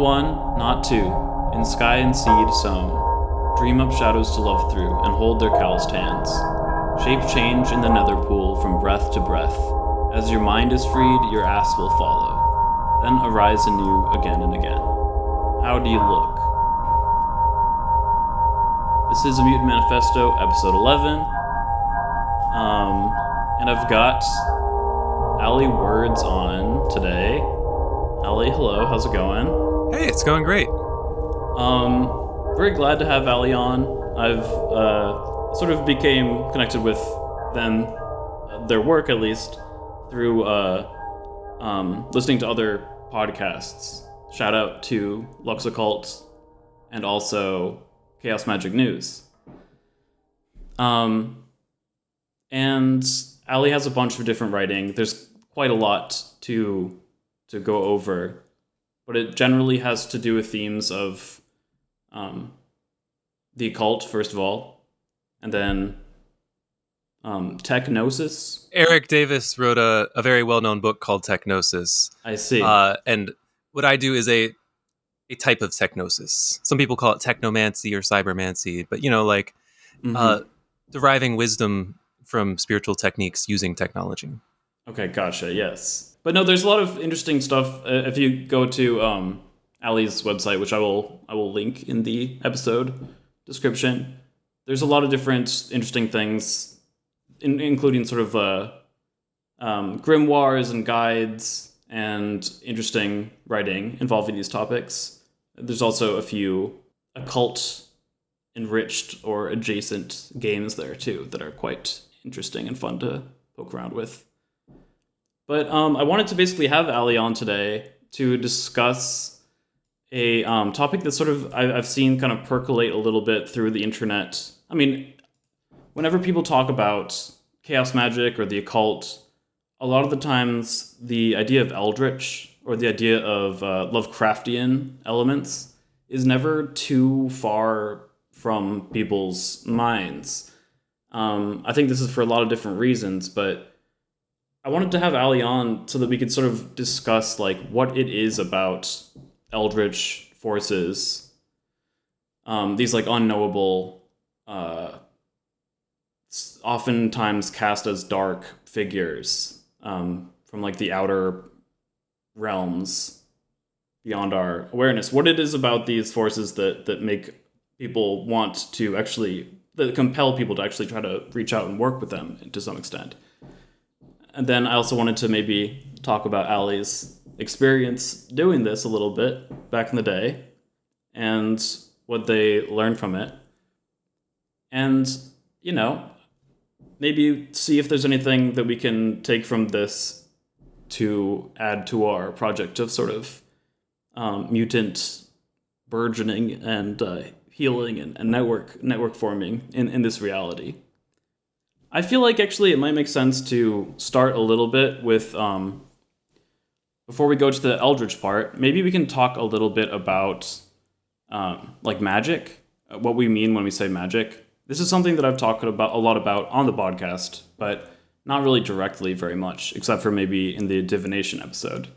one, not two, in sky and seed sown. Dream up shadows to love through, and hold their calloused hands. Shape change in the nether pool from breath to breath. As your mind is freed, your ass will follow. Then arise anew again and again. How do you look? This is a Mutant Manifesto, episode 11. And I've got Wurds on today. Ali, hello, how's it going? Hey, it's going great. Very glad to have Ali on. I've sort of became connected with them, their work at least, through listening to other podcasts. Shout out to Occult and also Chaos Magic News. And Ali has a bunch of different writing. There's quite a lot to go over, but it generally has to do with themes of the occult, first of all, and then Techgnosis. Erik Davis wrote a very well-known book called Techgnosis. I see. And what I do is a type of techgnosis. Some people call it technomancy or cybermancy, but deriving wisdom from spiritual techniques using technology. Okay, gotcha, yes. But no, there's a lot of interesting stuff. If you go to Ali's website, which I will link in the episode description, there's a lot of different interesting things, including sort of grimoires and guides and interesting writing involving these topics. There's also a few occult enriched or adjacent games there too that are quite interesting and fun to poke around with. But I wanted to basically have Ali on today to discuss a topic that sort of I've seen kind of percolate a little bit through the internet. I mean, whenever people talk about chaos magic or the occult, a lot of the times the idea of Eldritch or the idea of Lovecraftian elements is never too far from people's minds. I think this is for a lot of different reasons, but I wanted to have Ali on so that we could sort of discuss like what it is about Eldritch forces, these like unknowable, oftentimes cast as dark figures from like the outer realms beyond our awareness. What it is about these forces that make people want to actually, that compel people to actually try to reach out and work with them to some extent. And then I also wanted to maybe talk about Ali's experience doing this a little bit back in the day and what they learned from it. And, you know, maybe see if there's anything that we can take from this to add to our project of sort of mutant burgeoning and healing and network forming in this reality. I feel like actually it might make sense to start a little bit with, before we go to the Eldritch part, maybe we can talk a little bit about like magic, what we mean when we say magic. This is something that I've talked about a lot about on the podcast, but not really directly very much, except for maybe in the divination episode.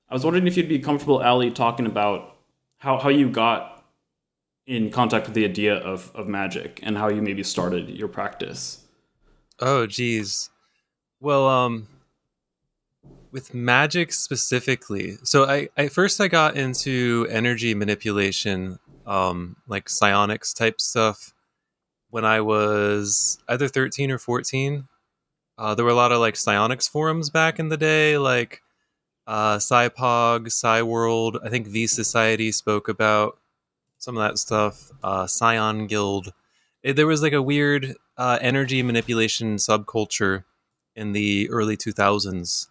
I was wondering if you'd be comfortable, Ali, talking about how you got in contact with the idea of magic and how you maybe started your practice. Oh, geez. Well, with magic specifically, so I first got into energy manipulation, like psionics type stuff, when I was either 13 or 14. There were a lot of like psionics forums back in the day, like Psypog, Psyworld. I think V Society spoke about some of that stuff. Scion Guild. There was like a weird energy manipulation subculture in the early 2000s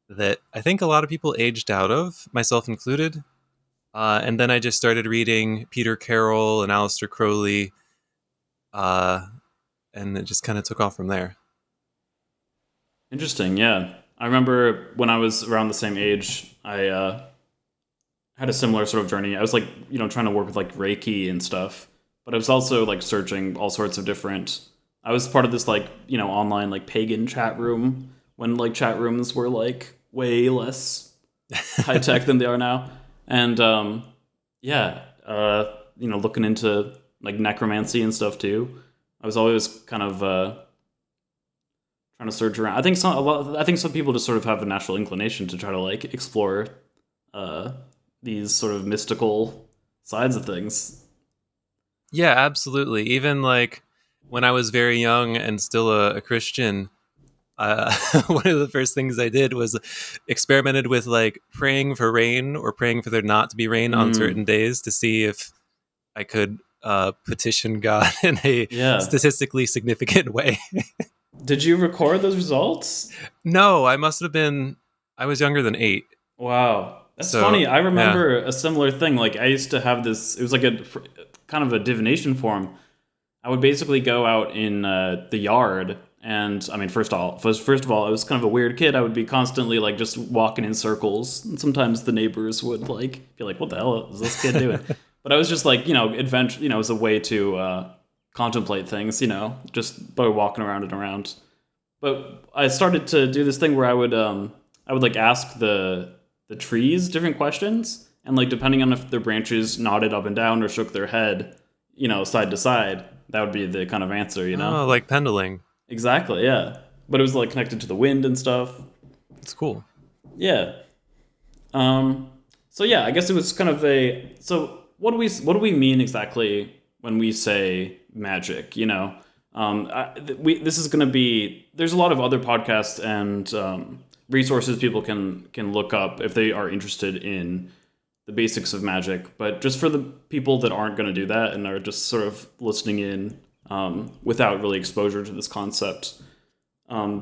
that I think a lot of people aged out of, myself included. And then I just started reading Peter Carroll and Aleister Crowley, and it just kind of took off from there. Interesting, yeah. I remember when I was around the same age, I had a similar sort of journey. I was like, trying to work with like Reiki and stuff, but I was also like searching all sorts of different. I was part of this like, online like pagan chat room when like chat rooms were like way less high tech than they are now. And Yeah, looking into like necromancy and stuff too. I was always kind of trying to search around. I think some people just sort of have a natural inclination to try to like explore uh, these sort of mystical sides of things. Yeah, absolutely. Even like when I was very young and still a Christian, one of the first things I did was experimented with like praying for rain or praying for there not to be rain on certain Mm, days to see if I could petition God in a yeah. statistically significant way. Did you record those results? No, I must have been. I was younger than 8, Wow. That's so funny. I yeah. remember a similar thing. Like I used to have this. It was like a kind of a divination form. I would basically go out in the yard, and I mean, first of all, I was kind of a weird kid. I would be constantly like just walking in circles, and sometimes the neighbors would like be like, "What the hell is this kid doing?" But I was just like, adventure. As a way to contemplate things. Just by walking around and around. But I started to do this thing where I would like ask the trees different questions, and like depending on if their branches nodded up and down or shook their head, side to side, that would be the kind of answer. Oh, like pendling. Exactly, yeah. But it was like connected to the wind and stuff. It's cool. Yeah. Um so yeah, I guess it was kind of a so what do we mean exactly when we say magic, this is going to be there's a lot of other podcasts and resources people can look up if they are interested in the basics of magic, but just for the people that aren't going to do that and are just sort of listening in without really exposure to this concept,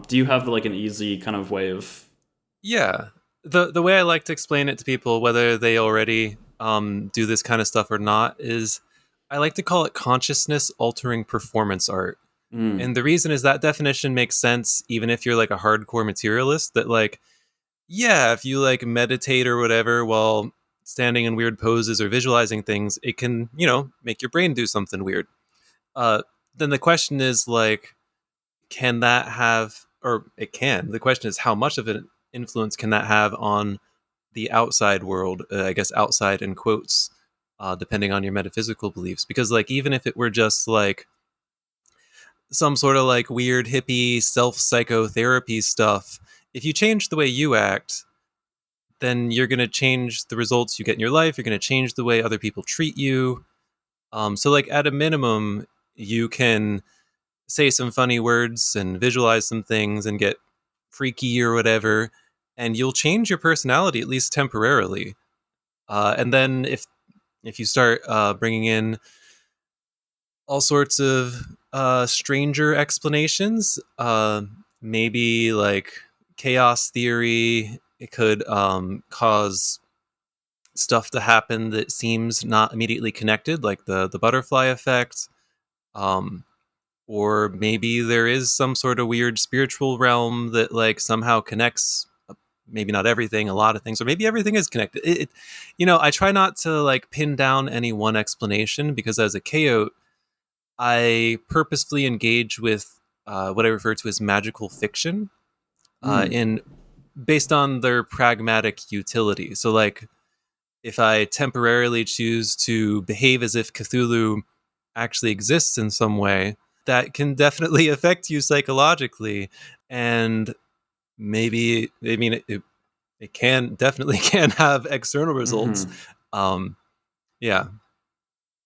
do you have like an easy kind of way of Yeah. The way I like to explain it to people, whether they already do this kind of stuff or not, is I like to call it consciousness altering performance art. mm, And the reason is that definition makes sense even if you're like a hardcore materialist. That like, yeah, if you like meditate or whatever while standing in weird poses or visualizing things, it can, make your brain do something weird. Uh, then the question is like, can that have, or it can. The question is, how much of an influence can that have on the outside world? I guess outside in quotes, depending on your metaphysical beliefs. Because like, even if it were just like some sort of like weird hippie self psychotherapy stuff, if you change the way you act, then you're going to change the results you get in your life. You're going to change the way other people treat you. So like at a minimum, you can say some funny words and visualize some things and get freaky or whatever, and you'll change your personality at least temporarily. And then if you start bringing in all sorts of stranger explanations, maybe like chaos theory, it could cause stuff to happen that seems not immediately connected, like the butterfly effect. Um, or maybe there is some sort of weird spiritual realm that like somehow connects maybe not everything, a lot of things, or maybe everything is connected. I try not to like pin down any one explanation because as a chaot, I purposefully engage with what I refer to as magical fiction mm, in based on their pragmatic utility. So like if I temporarily choose to behave as if Cthulhu actually exists in some way, that can definitely affect you psychologically. And maybe, I mean, it can definitely can have external results. mm-hmm. Um, yeah,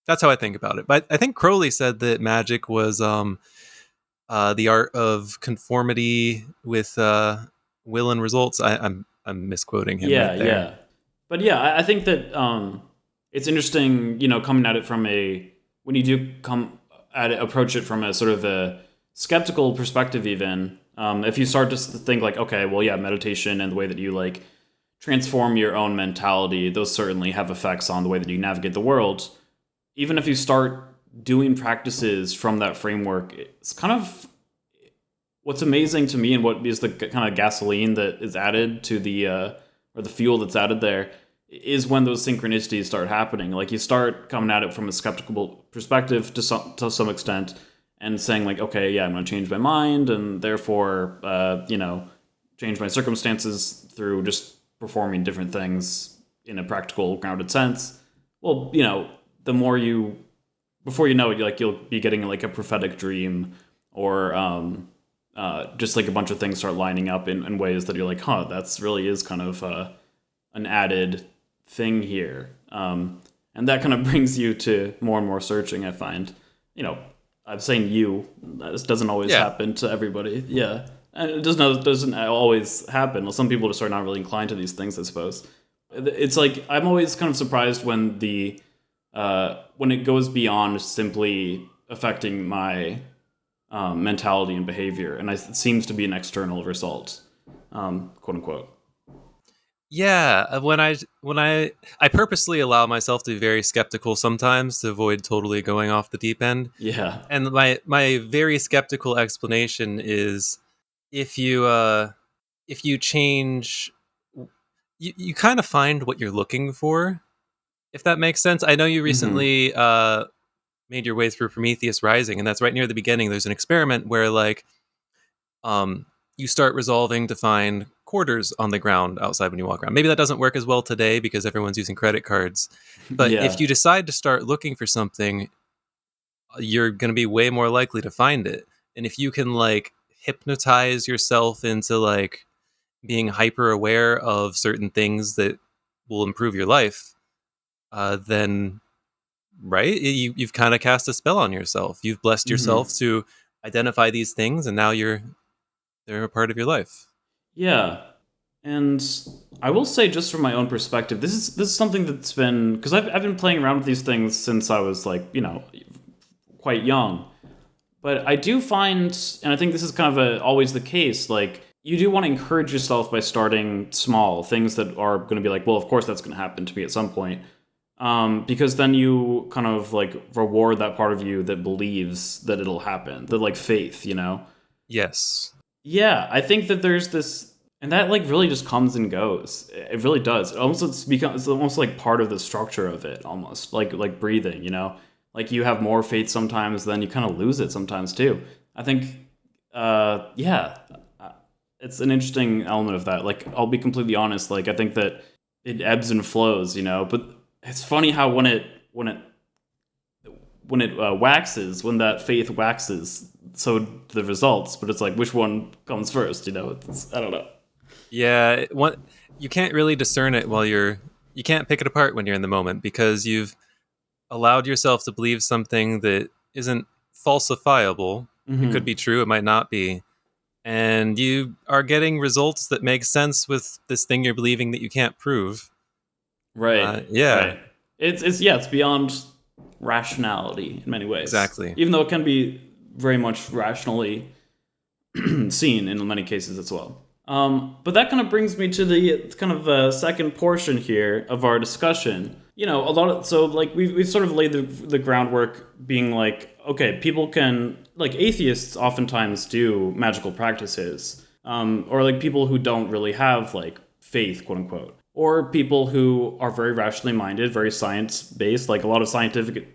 that's how I think about it. But I think Crowley said that magic was the art of conformity with will and results. I'm misquoting him Yeah, right there. yeah. But yeah, I think that it's interesting, coming at it from a when you do come at it, approach it from a sort of a skeptical perspective, even if you start to think like, okay, well, yeah, meditation and the way that you like transform your own mentality, those certainly have effects on the way that you navigate the world. Even if you start doing practices from that framework, it's kind of what's amazing to me and what is the kind of gasoline that is added to the or the fuel that's added there is when those synchronicities start happening. Like you start coming at it from a skeptical perspective to some extent, and saying like, okay, yeah, I'm going to change my mind, and therefore, change my circumstances through just performing different things in a practical, grounded sense. well, the more you, before you know it, like you'll be getting like a prophetic dream, or just like a bunch of things start lining up in ways that you're like, huh, that's really is kind of an added thing here. And that kind of brings you to more and more searching, I find. You know, I'm saying you. This doesn't always Yeah. happen to everybody. Yeah. And it doesn't always happen. Well, some people just are not really inclined to these things, I suppose. It's like I'm always kind of surprised when it goes beyond simply affecting my mentality and behavior, and it seems to be an external result, quote unquote. Yeah, when I purposely allow myself to be very skeptical sometimes to avoid totally going off the deep end. Yeah. And my very skeptical explanation is if you change, you kind of find what you're looking for, if that makes sense. I know you Mm-hmm. recently made your way through Prometheus Rising, and that's right near the beginning. There's an experiment where um, you start resolving to find quarters on the ground outside when you walk around. Maybe that doesn't work as well today because everyone's using credit cards. But if Yeah. you decide to start looking for something, you're going to be way more likely to find it. And if you can hypnotize yourself into being hyper aware of certain things that will improve your life, then right, you've kind of cast a spell on yourself. You've blessed yourself Mm-hmm. to identify these things, and now they're a part of your life. Yeah. And I will say, just from my own perspective, this is something that's been, because I've been playing around with these things since I was like, quite young. But I do find, and I think this is kind of always the case, like you do want to encourage yourself by starting small things that are going to be like, well, of course that's going to happen to me at some point, because then you kind of like reward that part of you that believes that it'll happen, the like faith. Yes. Yeah, I think that there's this, and that like really just comes and goes. It really does. It's almost like part of the structure of it, almost like breathing. Like you have more faith sometimes, then you kind of lose it sometimes too. I think, yeah, it's an interesting element of that. Like I'll be completely honest. Like I think that it ebbs and flows, but it's funny how when it waxes, when that faith waxes, so the results. But it's like which one comes first? I don't know. Yeah, you can't really discern it you can't pick it apart when you're in the moment because you've allowed yourself to believe something that isn't falsifiable. It could Hmm. be true, it might not be. And you are getting results that make sense with this thing you're believing that you can't prove. Right, Yeah, right. It's beyond rationality in many ways, exactly. even though it can be very much rationally seen in many cases as well. But that kind of brings me to the kind of second portion here of our discussion. A lot of so like we've sort of laid the groundwork, being like, okay, people can, like, atheists oftentimes do magical practices, or like people who don't really have like faith, quote unquote, or people who are very rationally minded, very science based, like a lot of scientific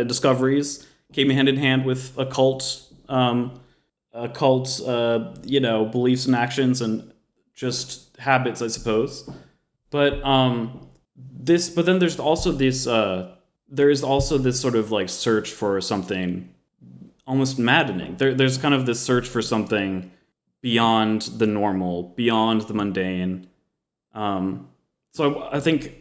discoveries came hand in hand with occult, beliefs and actions and just habits, I suppose. But but then there is also this sort of like search for something almost maddening. There's kind of this search for something beyond the normal, beyond the mundane. So I think,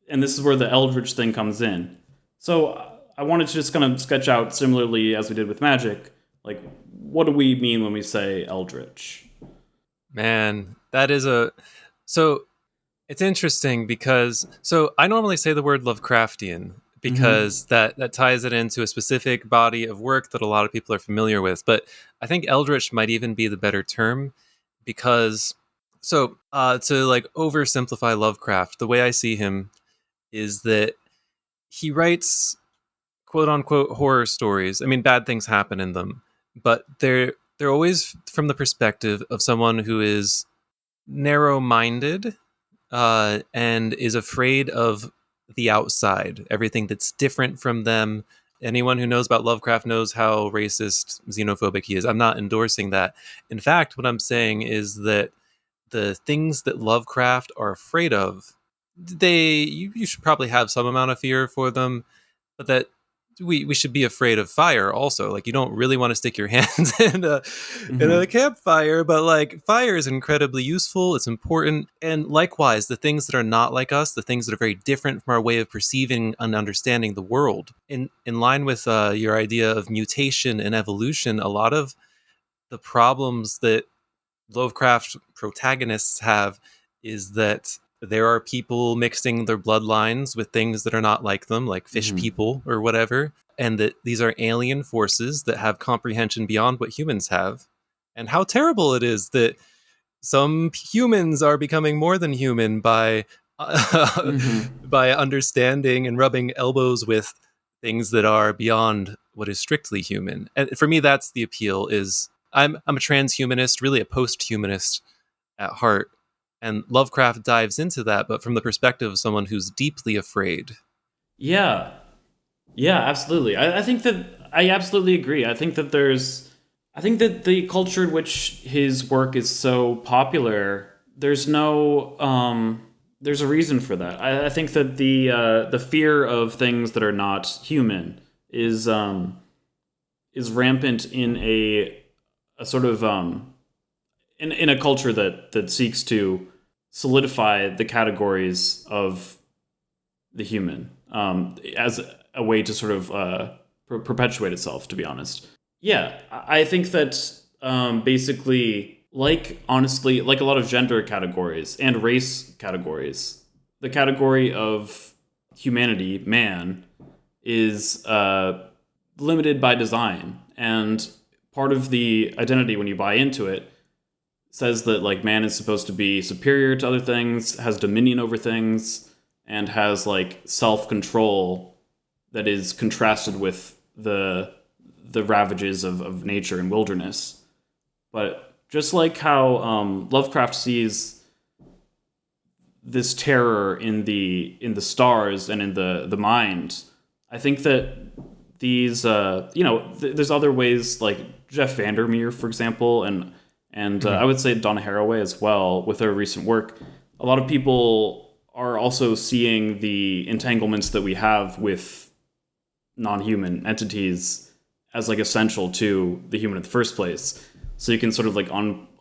and this is where the Eldritch thing comes in. So I wanted to just kind of sketch out, similarly as we did with Magick, like what do we mean when we say Eldritch? Man, that is a so it's interesting because I normally say the word Lovecraftian Mm-hmm. because that ties it into a specific body of work that a lot of people are familiar with. But I think Eldritch might even be the better term because to oversimplify Lovecraft, the way I see him is that he writes quote unquote horror stories. I mean, bad things happen in them, but they're always from the perspective of someone who is narrow minded and is afraid of the outside, everything that's different from them. Anyone who knows about Lovecraft knows how racist, xenophobic he is. I'm not endorsing that. In fact, what I'm saying is that the things that Lovecraft are afraid of you should probably have some amount of fear for them, but that we should be afraid of fire also. Like, you don't really want to stick your hands in a Hmm. campfire, but like, fire is incredibly useful, it's important. And likewise, the things that are not like us, the things that are very different from our way of perceiving and understanding the world, in line with your idea of mutation and evolution, a lot of the problems that Lovecraft protagonists have is that there are people mixing their bloodlines with things that are not like them, like fish Hmm. people or whatever, and that these are alien forces that have comprehension beyond what humans have. And how terrible it is that some humans are becoming more than human by Hmm. by understanding and rubbing elbows with things that are beyond what is strictly human. And for me, that's the appeal. Is I'm a transhumanist, really a post-humanist at heart, and Lovecraft dives into that, but from the perspective of someone who's deeply afraid. Yeah, yeah, absolutely. I think that I absolutely agree. I think that the culture in which his work is so popular, there's a reason for that. I think that the fear of things that are not human is rampant in a sort of in a culture that seeks to solidify the categories of the human as a way to sort of perpetuate itself. To be honest, yeah, I think that basically, like honestly, like a lot of gender categories and race categories, the category of humanity, man, is limited by design, and part of the identity when you buy into it says that like man is supposed to be superior to other things, has dominion over things, and has like self control that is contrasted with the ravages of nature and wilderness. But just like how Lovecraft sees this terror in the stars and in the mind, I think that these there's other ways like Jeff Vandermeer, for example, and Mhm. I would say Donna Haraway as well with her recent work. A lot of people are also seeing the entanglements that we have with non-human entities as like essential to the human in the first place. So you can sort of like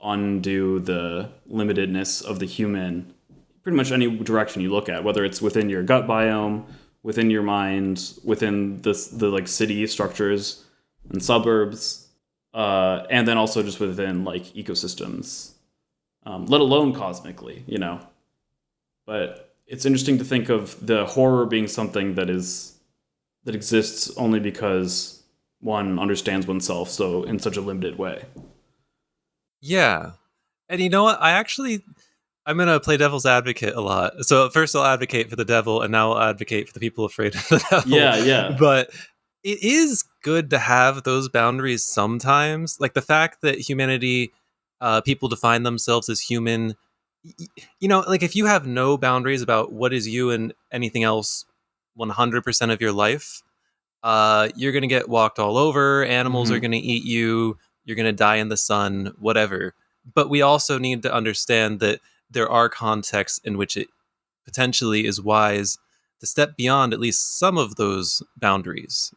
undo the limitedness of the human pretty much any direction you look at, whether it's within your gut biome, within your mind, within the like city structures and suburbs, and then also just within like ecosystems, let alone cosmically, you know. But it's interesting to think of the horror being something that exists only because one understands oneself so in such a limited way. Yeah. And you know what? I'm gonna play devil's advocate a lot. So first I'll advocate for the devil, and now I'll advocate for the people afraid of the devil. Yeah, yeah. But it is good to have those boundaries sometimes. Like the fact that humanity, people define themselves as human. Like if you have no boundaries about what is you and anything else, 100% of your life, you're gonna get walked all over. Animals are Hmm. gonna eat you. You're gonna die in the sun. Whatever. But we also need to understand that there are contexts in which it potentially is wise to step beyond at least some of those boundaries.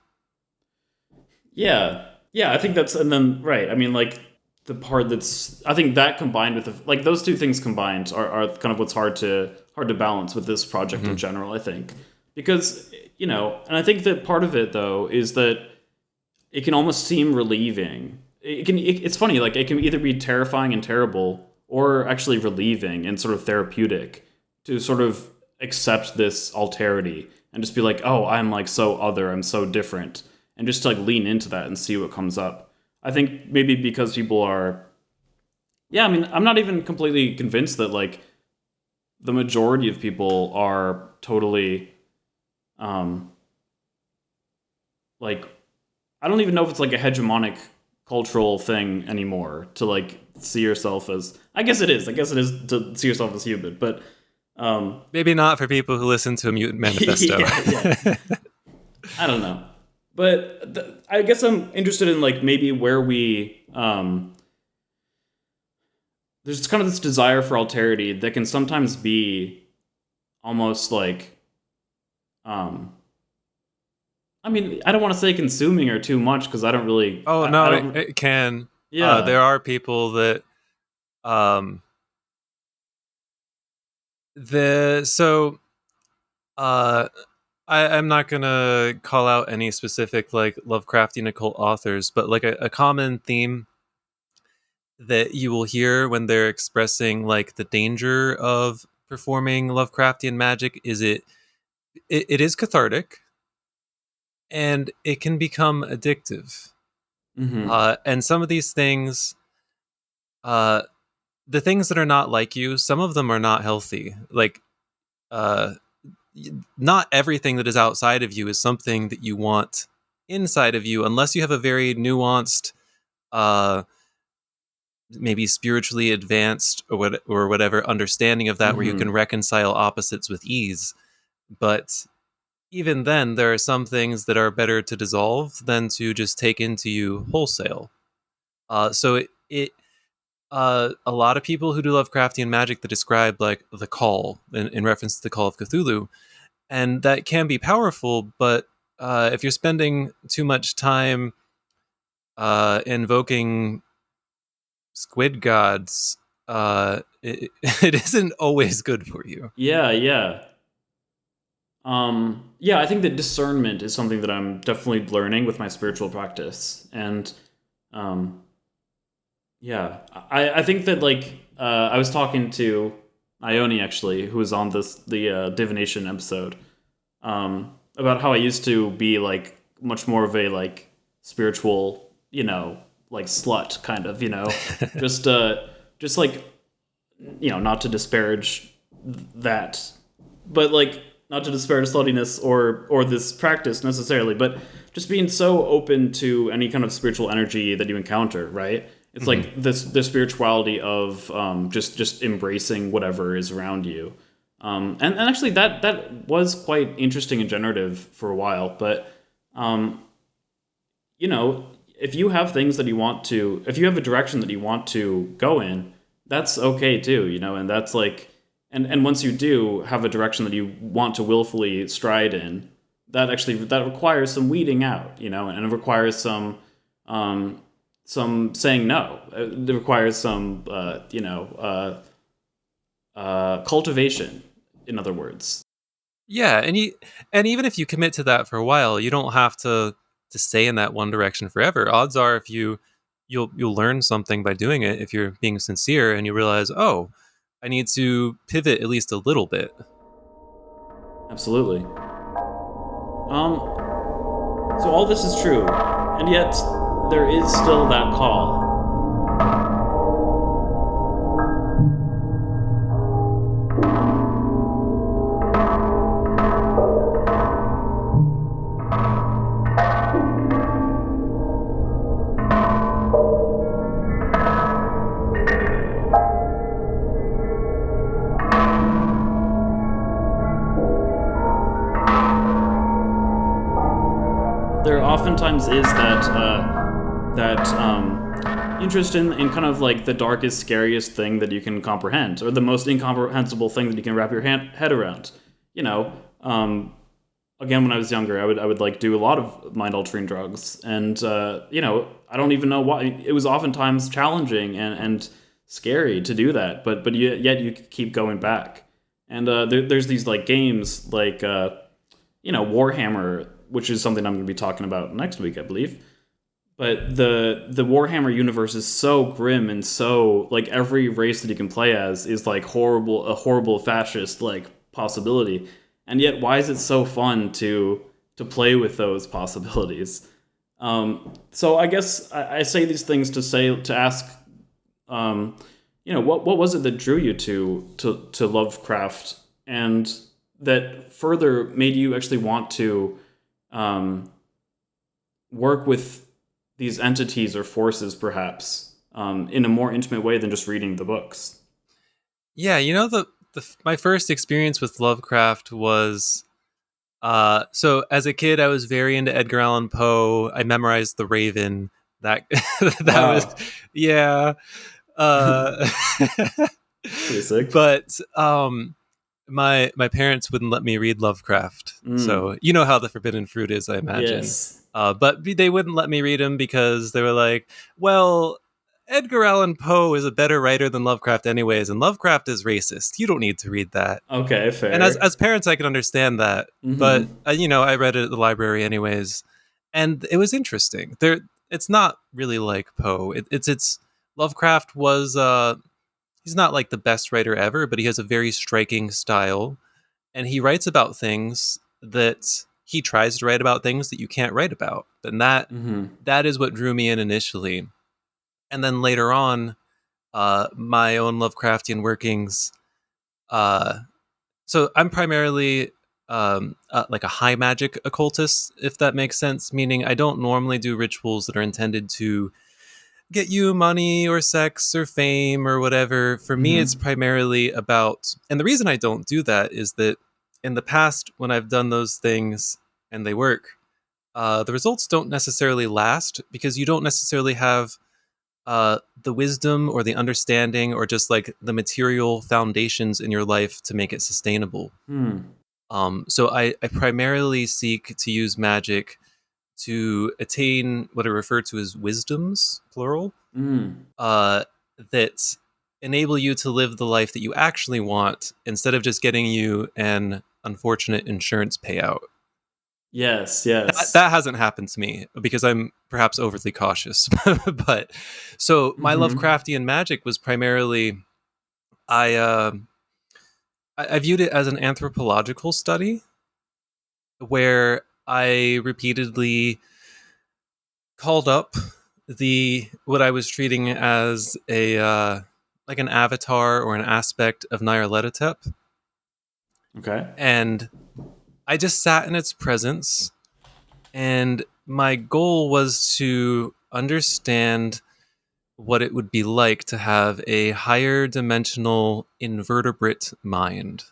Yeah, yeah. I think that's and then right. I mean, like the part that's I think that combined with like those two things combined are kind of what's hard to balance with this project in Hmm. general. I think because and I think that part of it though is that it can almost seem relieving. It's funny, like it can either be terrifying and terrible, or actually relieving and sort of therapeutic to sort of accept this alterity and just be like, oh, I'm like so other, I'm so different, and just to like lean into that and see what comes up. I think maybe because people are, yeah. I mean, I'm not even completely convinced that like the majority of people are totally um like I don't even know if it's like a hegemonic cultural thing anymore to like see yourself as. I guess it is. I guess it is to see yourself as human, but um, Maybe not for people who listen to a Mutant Manifesto. yeah, yeah. I don't know, but I guess I'm interested in like maybe where we there's kind of this desire for alterity that can sometimes be almost like um I mean, I don't want to say consuming or too much because I don't really Oh I no, it, don't it can. yeah. There are people that um the so uh I'm not gonna call out any specific like Lovecraftian occult authors, but like a common theme that you will hear when they're expressing like the danger of performing Lovecraftian magic is it is cathartic and it can become addictive. Mhm. And some of these things, uh, the things that are not like you, some of them are not healthy. Like, uh, not everything that is outside of you is something that you want inside of you, unless you have a very nuanced, uh, maybe spiritually advanced or whatever understanding of that, where you can Mhm. reconcile opposites with ease. But even then, there are some things that are better to dissolve than to just take into you wholesale. So a lot of people who do Lovecraftian magic that describe like the call in reference to the call of Cthulhu, and that can be powerful. But if you're spending too much time invoking squid gods, it isn't always good for you. Yeah, yeah. Yeah, I think that discernment is something that I'm definitely learning with my spiritual practice. And um yeah, I think that like I was talking to Ione actually, who was on the divination episode, about how I used to be like much more of a like spiritual, like slut kind of, just just like not to disparage that, but like not to disparage sluttiness or this practice necessarily, but just being so open to any kind of spiritual energy that you encounter, right? It's Mhm. like this the spirituality of just embracing whatever is around you. And actually that was quite interesting and generative for a while, but um, you know, if you have things that you want to, if you have a direction that you want to go in, that's okay too, and that's like, and once you do have a direction that you want to willfully stride in, that requires some weeding out, and it requires some saying no. It requires some, cultivation, in other words. Yeah, and even if you commit to that for a while, you don't have to stay in that one direction forever. Odds are, if you'll learn something by doing it if you're being sincere, and you realize, oh, I need to pivot at least a little bit. Absolutely. So all this is true, and yet there is still that call. There oftentimes is that interest in kind of like the darkest, scariest thing that you can comprehend, or the most incomprehensible thing that you can wrap your head around. You know, again, when I was younger, I would like do a lot of mind altering drugs, and I don't even know why. It was oftentimes challenging and scary to do that, but yet you keep going back. And there's these like games like Warhammer, which is something I'm going to be talking about next week, I believe. But the Warhammer universe is so grim and so like every race that you can play as is like a horrible fascist like possibility. And yet, why is it so fun to play with those possibilities? So I guess I say these things to ask, um, what was it that drew you to Lovecraft, and that further made you actually want to um, work with these entities or forces, perhaps, in a more intimate way than just reading the books. Yeah, my first experience with Lovecraft was so as a kid I was very into Edgar Allan Poe. I memorized The Raven. That that was Wow, yeah. Uh pretty sick. but my parents wouldn't let me read Lovecraft. Mm. So you know how the forbidden fruit is, I imagine. Yes. But they wouldn't let me read him because they were like, well, Edgar Allan Poe is a better writer than Lovecraft anyways, and Lovecraft is racist. You don't need to read that. Okay, And as fair. parents, I can understand that. But Mm-hmm. I read it at the library anyways, and it was interesting. It's not really like Poe. It's Lovecraft was he's not like the best writer ever, but he has a very striking style, and he writes about things that he tries to write about things that you can't write about, and Mm-hmm. that is what drew me in initially. And then later on, my own Lovecraftian workings. Uh, so I'm primarily like a high magic occultist, if that makes sense. Meaning, I don't normally do rituals that are intended to get you money or sex or fame or whatever. For me, it's Mm-hmm. primarily about, and the reason I don't do that is that in the past, when I've done those things and they work, the results don't necessarily last because you don't necessarily have the wisdom or the understanding or just like the material foundations in your life to make it sustainable. Hmm. So I primarily seek to use magic to attain what I refer to as wisdoms, plural, Mm. uh, that enable you to live the life that you actually want instead of just getting you an unfortunate insurance payout. Yes, That yes. hasn't happened to me because I'm perhaps overly cautious. But so my Mm-hmm. Lovecraftian magic was primarily I, uh, I viewed it as an anthropological study where I repeatedly called up the what I was treating as a like an avatar or an aspect of Nyarlathotep, Okay. and I just sat in its presence. And my goal was to understand what it would be like to have a higher dimensional invertebrate mind.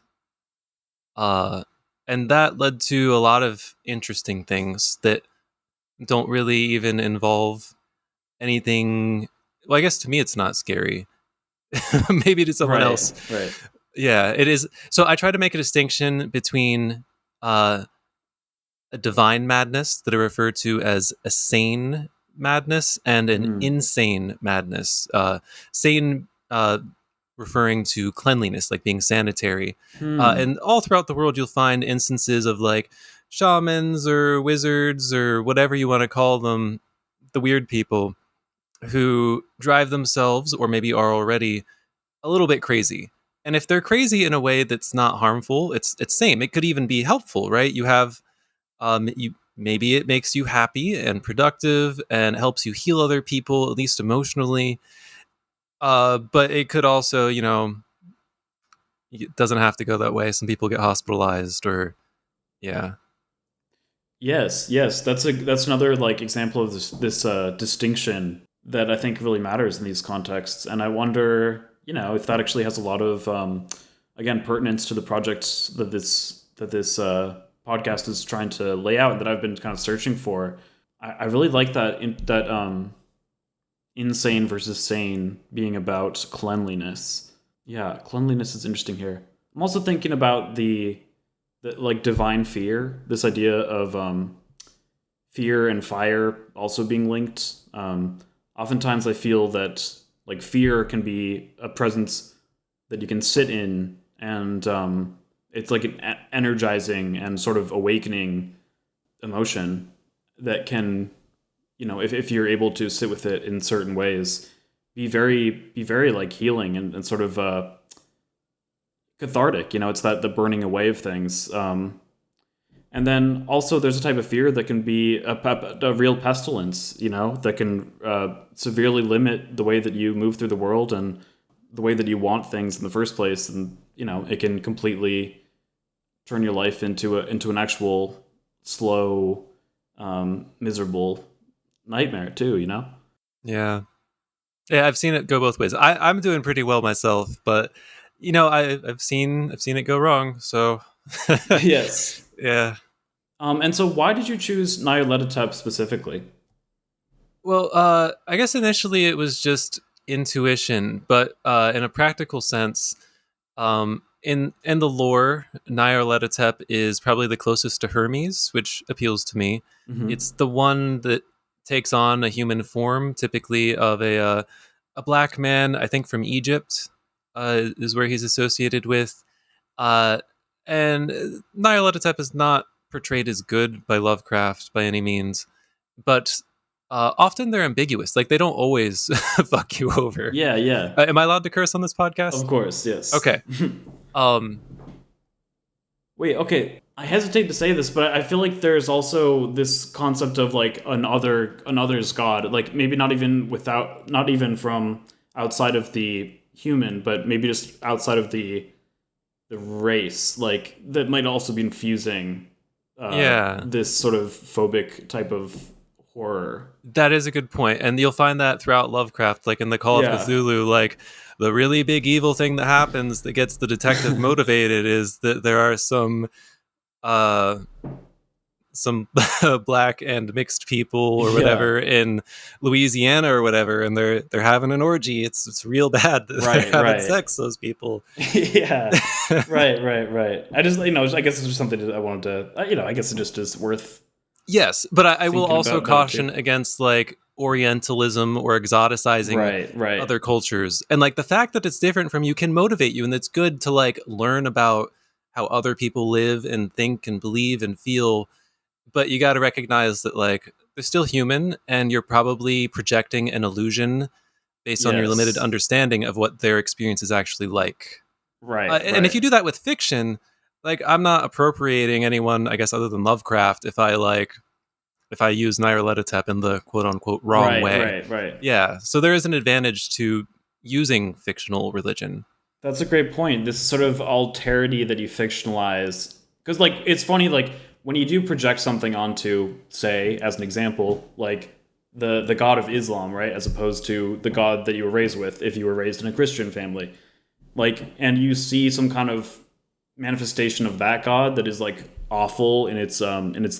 Uh, and that led to a lot of interesting things that don't really even involve anything. Well, I guess to me it's not scary. Maybe to someone Right, else. right. Yeah, it is. So I try to make a distinction between uh, a divine madness that I refer to as a sane madness and an Mm-hmm. insane madness. Sane referring to cleanliness, like being sanitary. Hmm. And all throughout the world, you'll find instances of like shamans or wizards or whatever you want to call them, the weird people who drive themselves or maybe are already a little bit crazy. And if they're crazy in a way that's not harmful, it's same. It could even be helpful, right? You have you maybe it makes you happy and productive and helps you heal other people at least emotionally. But it could also, it doesn't have to go that way. Some people get hospitalized or yeah. Yes, yes. That's another like example of this distinction that I think really matters in these contexts. And I wonder, if that actually has a lot of again pertinence to the projects that this podcast is trying to lay out that I've been kind of searching for. I really like that insane versus sane being about cleanliness. Yeah, cleanliness is interesting here. I'm also thinking about the like divine fear, this idea of fear and fire also being linked. Oftentimes, I feel that like fear can be a presence that you can sit in, and it's like an energizing and sort of awakening emotion that can, if you're able to sit with it in certain ways, be very like healing and sort of cathartic. It's that the burning away of things. And then also, there's a type of fear that can be a real pestilence, that can severely limit the way that you move through the world and the way that you want things in the first place. And, it can completely turn your life into an actual slow, miserable nightmare, too. Yeah. Yeah, I've seen it go both ways. I'm doing pretty well myself, but I've seen it go wrong. So Yes. yeah. And so, why did you choose Nyarlathotep specifically? Well, I guess initially it was just intuition, but in a practical sense, in the lore, Nyarlathotep is probably the closest to Hermes, which appeals to me. Hmm. It's the one that takes on a human form, typically of a black man. I think from Egypt is where he's associated with. Uh, and Nyarlathotep is not portrayed as good by Lovecraft by any means, but often they're ambiguous. Like they don't always fuck you over. Yeah, yeah. Am I allowed to curse on this podcast? Of course, yes. Okay. Um, Wait, okay. I hesitate to say this, but I feel like there's also this concept of like an other's god, like maybe not even from outside of the human, but maybe just outside of the race, like that might also be infusing yeah, this sort of phobic type of horror. that is a good point, and you'll find that throughout Lovecraft, like in the Call of Yeah. Cthulhu, like the really big evil thing that happens that gets the detective motivated is that there are uh some black and mixed people or Yeah. whatever in Louisiana or whatever, and they're having an orgy. It's real bad that they're Right, having right. sex. Those people. Yeah. Right, right, right. I just, I guess it's just something that I wanted to, I guess it just is worth Yes, but I will thinking also about, caution meditating. against like Orientalism or exoticizing Right, right. other cultures, and like the fact that it's different from you can motivate you, and it's good to like learn about how other people live and think and believe and feel. But you got to recognize that like they're still human, and you're probably projecting an illusion based on your limited Yes. understanding of what their experience is actually like. Right, And if right. you do that with fiction, like I'm not appropriating anyone, I guess, other than Lovecraft, if I use Nyarlathotep in the quote unquote wrong Right, way. right, right. Yeah, so there is an advantage to using fictional religion. That's a great point. This sort of alterity that you fictionalize, because like it's funny, like when you do project something onto, say, as an example, like the god of Islam, right, as opposed to the god that you were raised with, if you were raised in a Christian family, like, and you see some kind of manifestation of that god that is like awful in its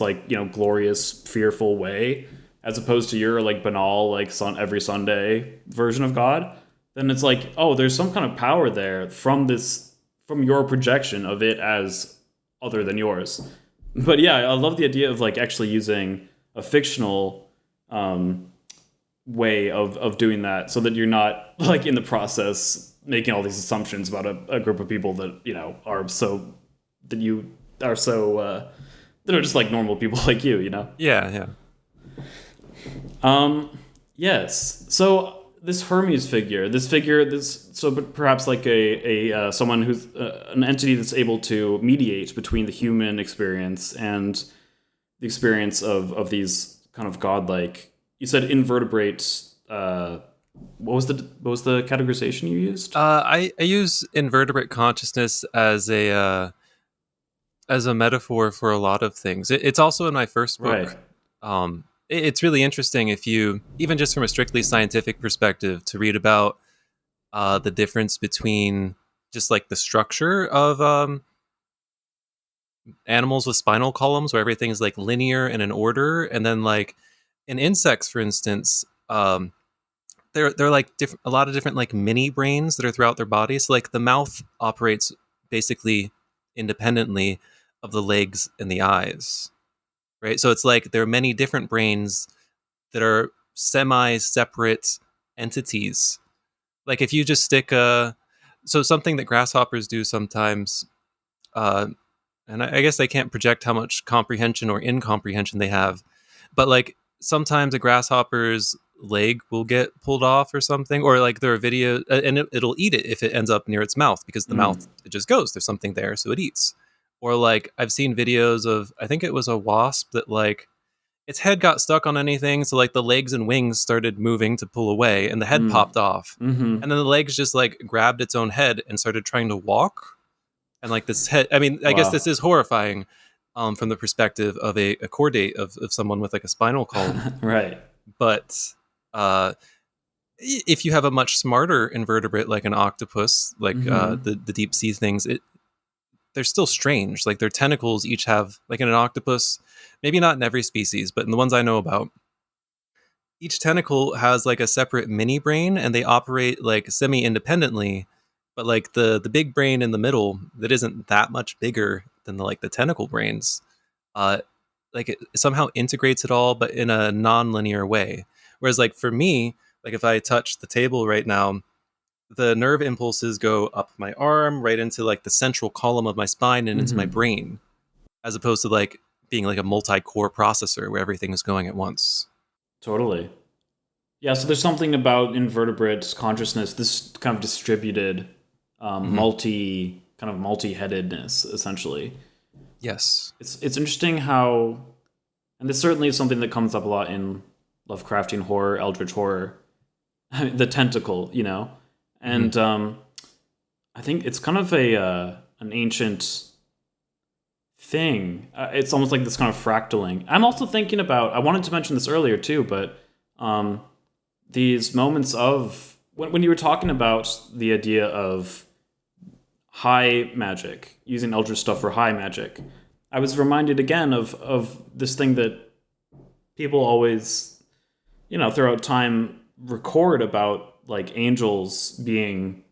like glorious, fearful way, as opposed to your like banal like every Sunday version of God, then it's like, oh, there's some kind of power there from your projection of it as other than yours. But yeah, I love the idea of like actually using a fictional um, way of doing that, so that you're not like in the process making all these assumptions about a group of people that are so that you are so that are just like normal people like you. Yeah, yeah. Yes. So this Hermes figure, but perhaps like a someone who's an entity that's able to mediate between the human experience and the experience of these kind of godlike. You said invertebrate. What was the categorization you used? I use invertebrate consciousness as a metaphor for a lot of things. It's also in my first Right. book. It's really interesting if you, even just from a strictly scientific perspective, to read about the difference between just like the structure of animals with spinal columns, where everything's like linear and in order, and then like in insects, for instance, they're like a lot of different like mini brains that are throughout their body. So like the mouth operates basically independently of the legs and the eyes, right? So it's like there are many different brains that are semi-separate entities. Like if you just stick a, so something that grasshoppers do sometimes, uh, and I guess they can't project how much comprehension or incomprehension they have, but like sometimes a grasshopper's leg will get pulled off or something, or like there are videos, and it'll eat it if it ends up near its mouth, because the Mm. mouth, it just goes, there's something there, so it eats. Or like I've seen videos of, I think it was a wasp that like its head got stuck on anything, so like the legs and wings started moving to pull away, and the head Mm. popped off, Mm-hmm. and then the legs just like grabbed its own head and started trying to walk. And like this head, I mean, I guess this Wow. is horrifying from the perspective of a chordate of someone with like a spinal column. Right. But uh, if you have a much smarter invertebrate like an octopus, like Mm-hmm. the deep sea things, they're still strange. Like their tentacles each have, like in an octopus, maybe not in every species, but in the ones I know about, each tentacle has like a separate mini brain, and they operate like semi independently. but like the big brain in the middle that isn't that much bigger than the tentacle brains, uh, like it somehow integrates it all, but in a non-linear way. Whereas like for me, like if I touch the table right now, the nerve impulses go up my arm right into like the central column of my spine and into my Mm-hmm. brain, as opposed to like being like a multi-core processor where everything is going at once. Totally. Yeah, so there's something about invertebrate consciousness, this kind of distributed, Hmm. multi-headedness, essentially. Yes. It's interesting how, and this certainly is something that comes up a lot in Lovecraftian horror, Eldritch horror, the tentacle, Hmm. and I think it's kind of a an ancient thing. It's almost like this kind of fractaling. I'm also thinking about. I wanted to mention this earlier too, but um, these moments of when you were talking about the idea of high magic, using Eldritch stuff for high magic, I was reminded again of this thing that people always, throughout time record about like angels being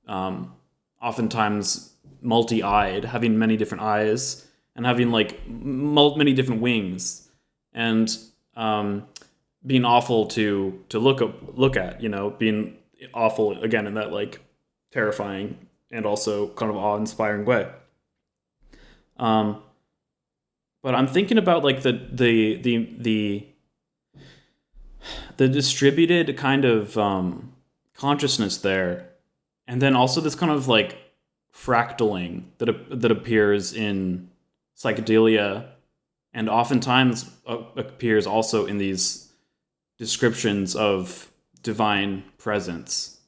um, oftentimes multi-eyed, having many different eyes and having like many different wings, and being awful to look at, being awful again in that like terrifying and also kind of awe-inspiring way. Um, but I'm thinking about like the distributed kind of consciousness there, and then also this kind of like fractaling that appears in psychedelia, and oftentimes appears also in these descriptions of divine presence.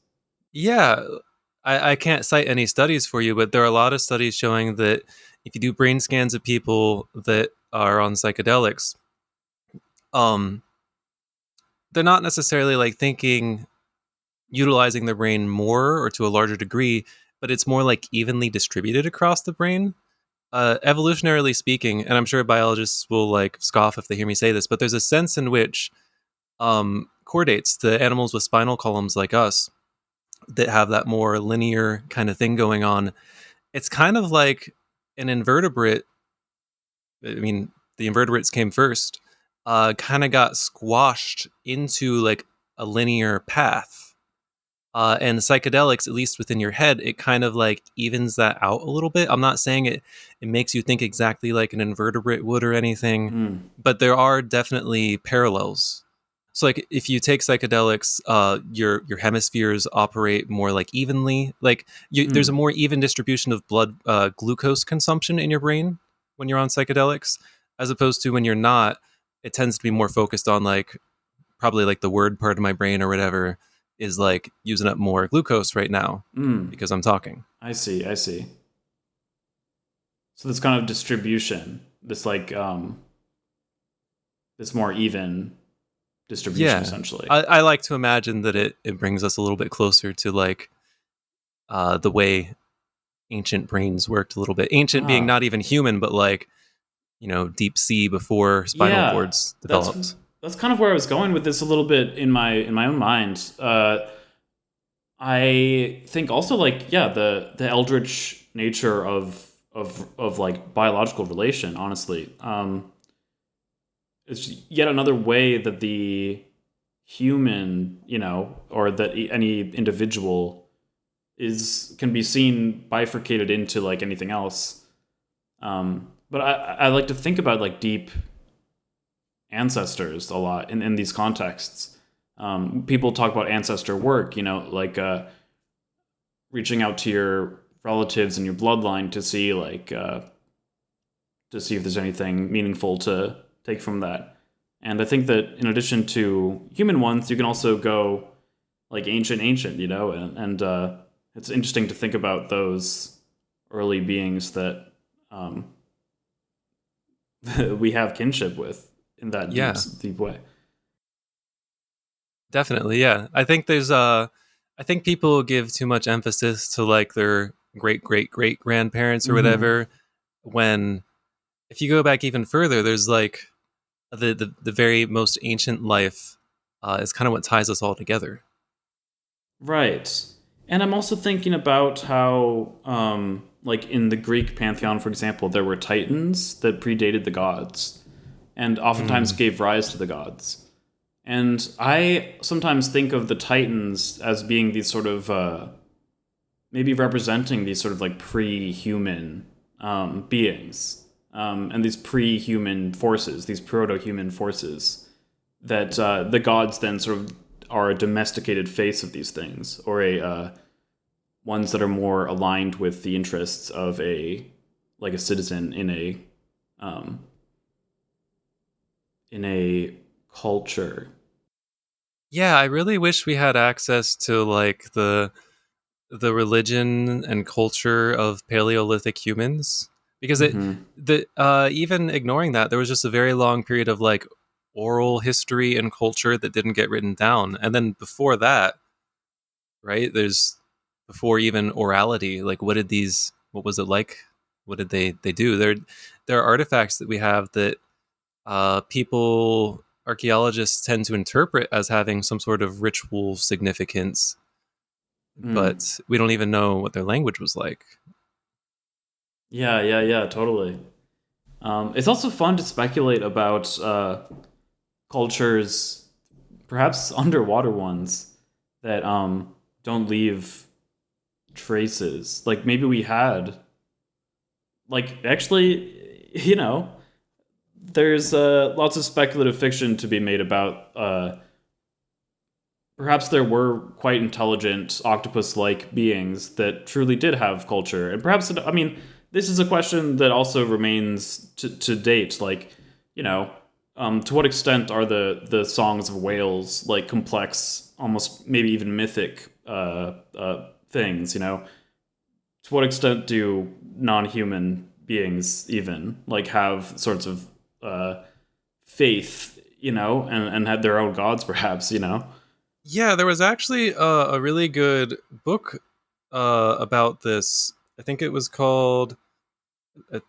Yeah, I can't cite any studies for you, but there are a lot of studies showing that if you do brain scans of people that are on psychedelics, um, they're not necessarily like thinking utilizing their brain more or to a larger degree, but it's more like evenly distributed across the brain. Evolutionarily speaking, and I'm sure biologists will like scoff if they hear me say this, but there's a sense in which chordates, the animals with spinal columns like us, that have that more linear kind of thing going on, it's kind of like an invertebrate. I mean, the invertebrates came first, kind of got squashed into like a linear path. And psychedelics, at least within your head, it kind of like evens that out a little bit. I'm not saying it makes you think exactly like an invertebrate would or anything, Mm, but there are definitely parallels. So like if you take psychedelics, your hemispheres operate more like evenly. Like there's a mm. more even distribution of blood glucose consumption in your brain when you're on psychedelics, as opposed to when you're not. It tends to be more focused on like probably like the word part of my brain or whatever is like using up more glucose right now Mm. because I'm talking. I see. I see. So this kind of distribution, this like this more even distribution, Yeah. essentially. I like to imagine that it brings us a little bit closer to like the way ancient brains worked a little bit. Ancient being Ah, not even human, but like, deep sea before spinal yeah. cords That's developed. that's kind of where I was going with this a little bit in my own mind. I think also like yeah, the eldritch nature of like biological relation. Honestly, it's yet another way that the human, or that any individual is can be seen bifurcated into like anything else. But I like to think about like deep ancestors a lot in these contexts. People talk about ancestor work, like reaching out to your relatives and your bloodline to see if there's anything meaningful to take from that. And I think that in addition to human ones, you can also go like ancient, and it's interesting to think about those early beings that um, we have kinship with in that Yeah, deep way. definitely. Yeah. I think people give too much emphasis to like their great grandparents or Mm-hmm. whatever when if you go back even further, there's like the very most ancient life is kind of what ties us all together. Right. And I'm also thinking about how, like in the Greek pantheon, for example, there were titans that predated the gods and oftentimes Mm. gave rise to the gods. And I sometimes think of the titans as being these sort of, maybe representing these sort of like pre-human beings, and these pre-human forces, these proto-human forces that the gods then sort of are a domesticated face of these things, or a ones that are more aligned with the interests of a like a citizen um, in a culture. Yeah, I really wish we had access to like the religion and culture of Paleolithic humans because it Hmm. the even ignoring that there was just a very long period of like oral history and culture that didn't get written down, and then before that, right, there's before even orality, like what was it like, what did they do there are artifacts that we have that people archaeologists tend to interpret as having some sort of ritual significance, Mm. but we don't even know what their language was like. Yeah, yeah, yeah, totally. It's also fun to speculate about cultures, perhaps underwater ones, that don't leave traces. Like maybe we had, like actually, there's lots of speculative fiction to be made about. Perhaps there were quite intelligent octopus-like beings that truly did have culture, and perhaps I mean this is a question that also remains to date. Like, you know, to what extent are the songs of whales like complex, almost maybe even mythic things? To what extent do non-human beings even like have sorts of uh, faith? And had their own gods, perhaps. Yeah, there was actually a really good book about this. I think it was called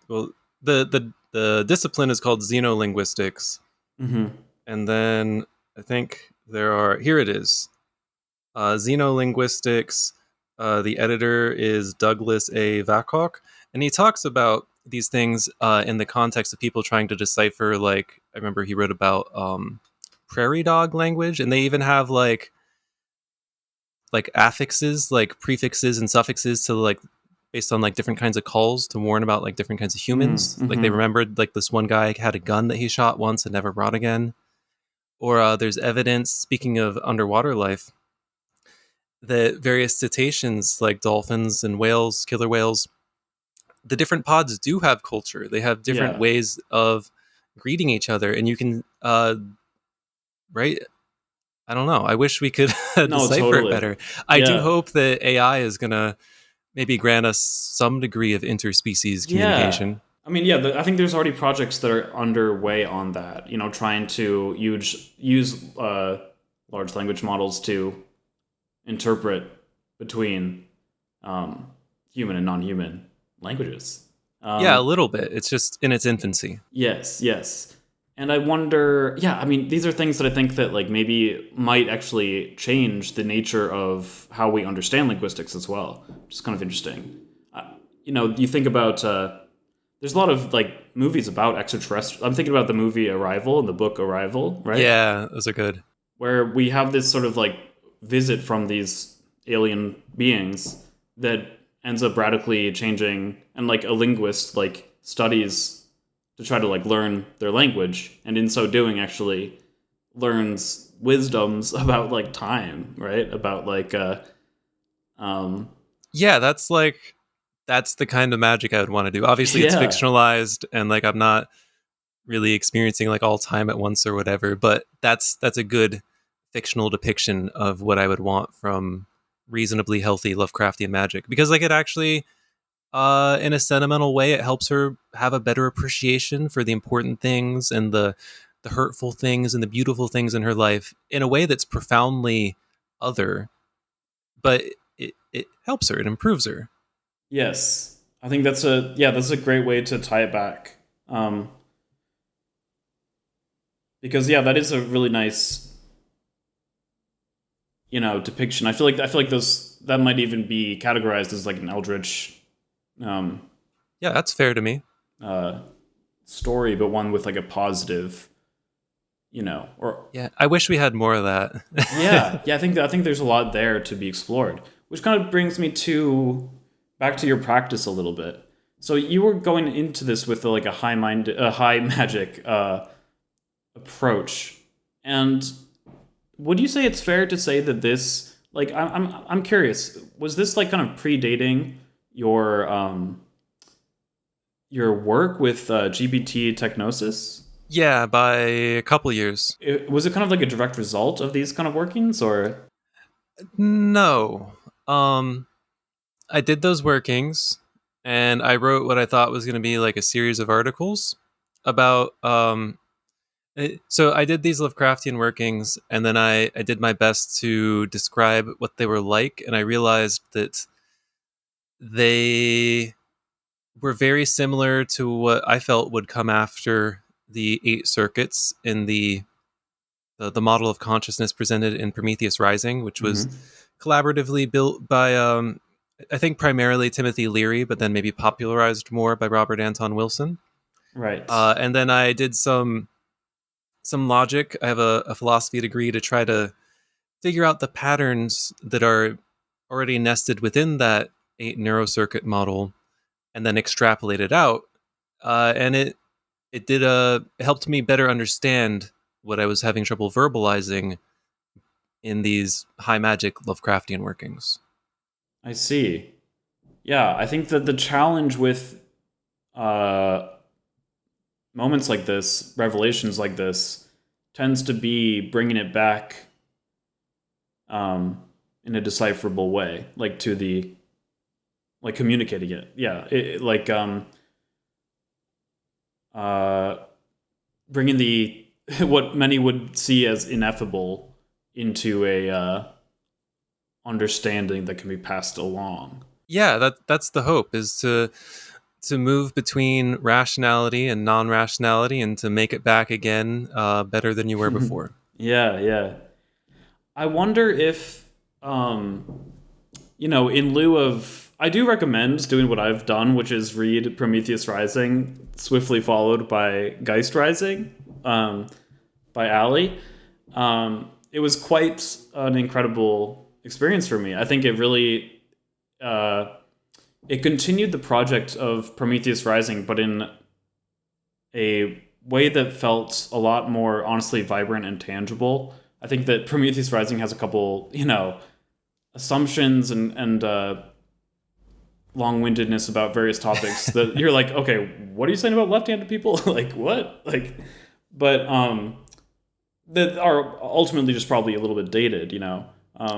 well, the discipline is called xenolinguistics, Hmm. and then I think there are here it is, xenolinguistics. The editor is Douglas A. Vacock, and he talks about these things in the context of people trying to decipher. Like I remember he wrote about prairie dog language, and they even have like affixes, like prefixes and suffixes to like based on like different kinds of calls to warn about like different kinds of humans. Like they Mm-hmm. remembered like this one guy had a gun that he shot once and never brought again. Or there's evidence, speaking of underwater life, that various cetaceans like dolphins and whales, killer whales, the different pods do have culture. They have different Yeah. ways of greeting each other, and you can right. I don't know. I wish we could No, decipher it totally. better. I do Yeah. hope that AI is gonna maybe grant us some degree of interspecies Yeah. communication. I mean, yeah, I think there's already projects that are underway on that, trying to use large language models to interpret between um, human and non-human languages. Yeah, a Um, little bit. It's just in its infancy. Yes, yes. And I wonder, yeah, I mean, these are things that I think that like maybe might actually change the nature of how we understand linguistics as well, which is kind of interesting. You think about there's a lot of like movies about extraterrestrial. I'm thinking about the movie Arrival and the book Arrival, right? Yeah, those are good. Where we have this sort of like visit from these alien beings that ends up radically changing, and like a linguist like studies to try to like learn their language, and in so doing actually learns wisdoms about like time, right? About like um Yeah, that's the kind of magic I would want to do. Obviously, it's yeah. fictionalized, and like I'm not really experiencing like all time at once or whatever. But that's a good fictional depiction of what I would want from reasonably healthy Lovecraftian magic, because like it actually, in a sentimental way, it helps her have a better appreciation for the important things and the hurtful things and the beautiful things in her life in a way that's profoundly other, but it helps her, it improves her. Yes, I think that's a great way to tie it back. um because yeah, that is a really nice depiction. I feel like those that might even be categorized as like an Eldritch um, Yeah, that's fair to me. uh, story, but one with like a positive, or Yeah, I wish we had more of that. yeah, I think there's a lot there to be explored, which kind of brings me to back to your practice a little bit. So you were going into this with like a high magic approach, and would you say it's fair to say that this, like, I'm curious, was this like kind of predating your work with GBT Techgnosis? Yeah, by a couple years. Was it kind of like a direct result of these kind of workings, or? No. Um, I did those workings and I wrote what I thought was going to be like a series of articles about so I did these Lovecraftian workings and then I did my best to describe what they were like, and I realized that they were very similar to what I felt would come after the eight circuits in the model of consciousness presented in Prometheus Rising, which was Hmm. collaboratively built by I think primarily Timothy Leary, but then maybe popularized more by Robert Anton Wilson. Right. And then I did some logic. I have a philosophy degree to try to figure out the patterns that are already nested within that eight neurocircuit model, and then extrapolate it out. And it did it helped me better understand what I was having trouble verbalizing in these high magic Lovecraftian workings. I see. Yeah, I think that the challenge with uh, moments like this, revelations like this, tends to be bringing it back in a decipherable way, like to the like communicating it. Yeah, like uh, bringing the what many would see as ineffable into a understanding that can be passed along. Yeah, that's the hope, is to move between rationality and non-rationality and to make it back again better than you were before. Yeah, yeah. I wonder if, in lieu of, I do recommend doing what I've done, which is read Prometheus Rising, swiftly followed by Geist Rising, by Ali. It was quite an incredible experience for me. I think it really, uh, it continued the project of Prometheus Rising, but in a way that felt a lot more honestly vibrant and tangible. I think that Prometheus Rising has a couple, assumptions and long-windedness about various topics that you're like, okay, what are you saying about left-handed people? Like what? Like, but that are ultimately just probably a little bit dated.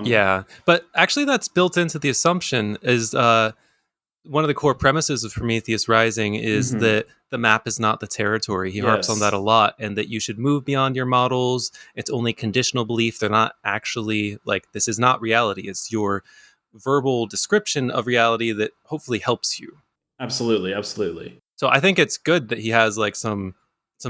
Yeah, but actually that's built into the assumption is one of the core premises of Prometheus Rising is Hmm. that the map is not the territory. He harps on that a Yes, lot, and that you should move beyond your models. It's only conditional belief. They're not actually like, this is not reality. It's your verbal description of reality that hopefully helps you. absolutely, absolutely. So I think it's good that he has like some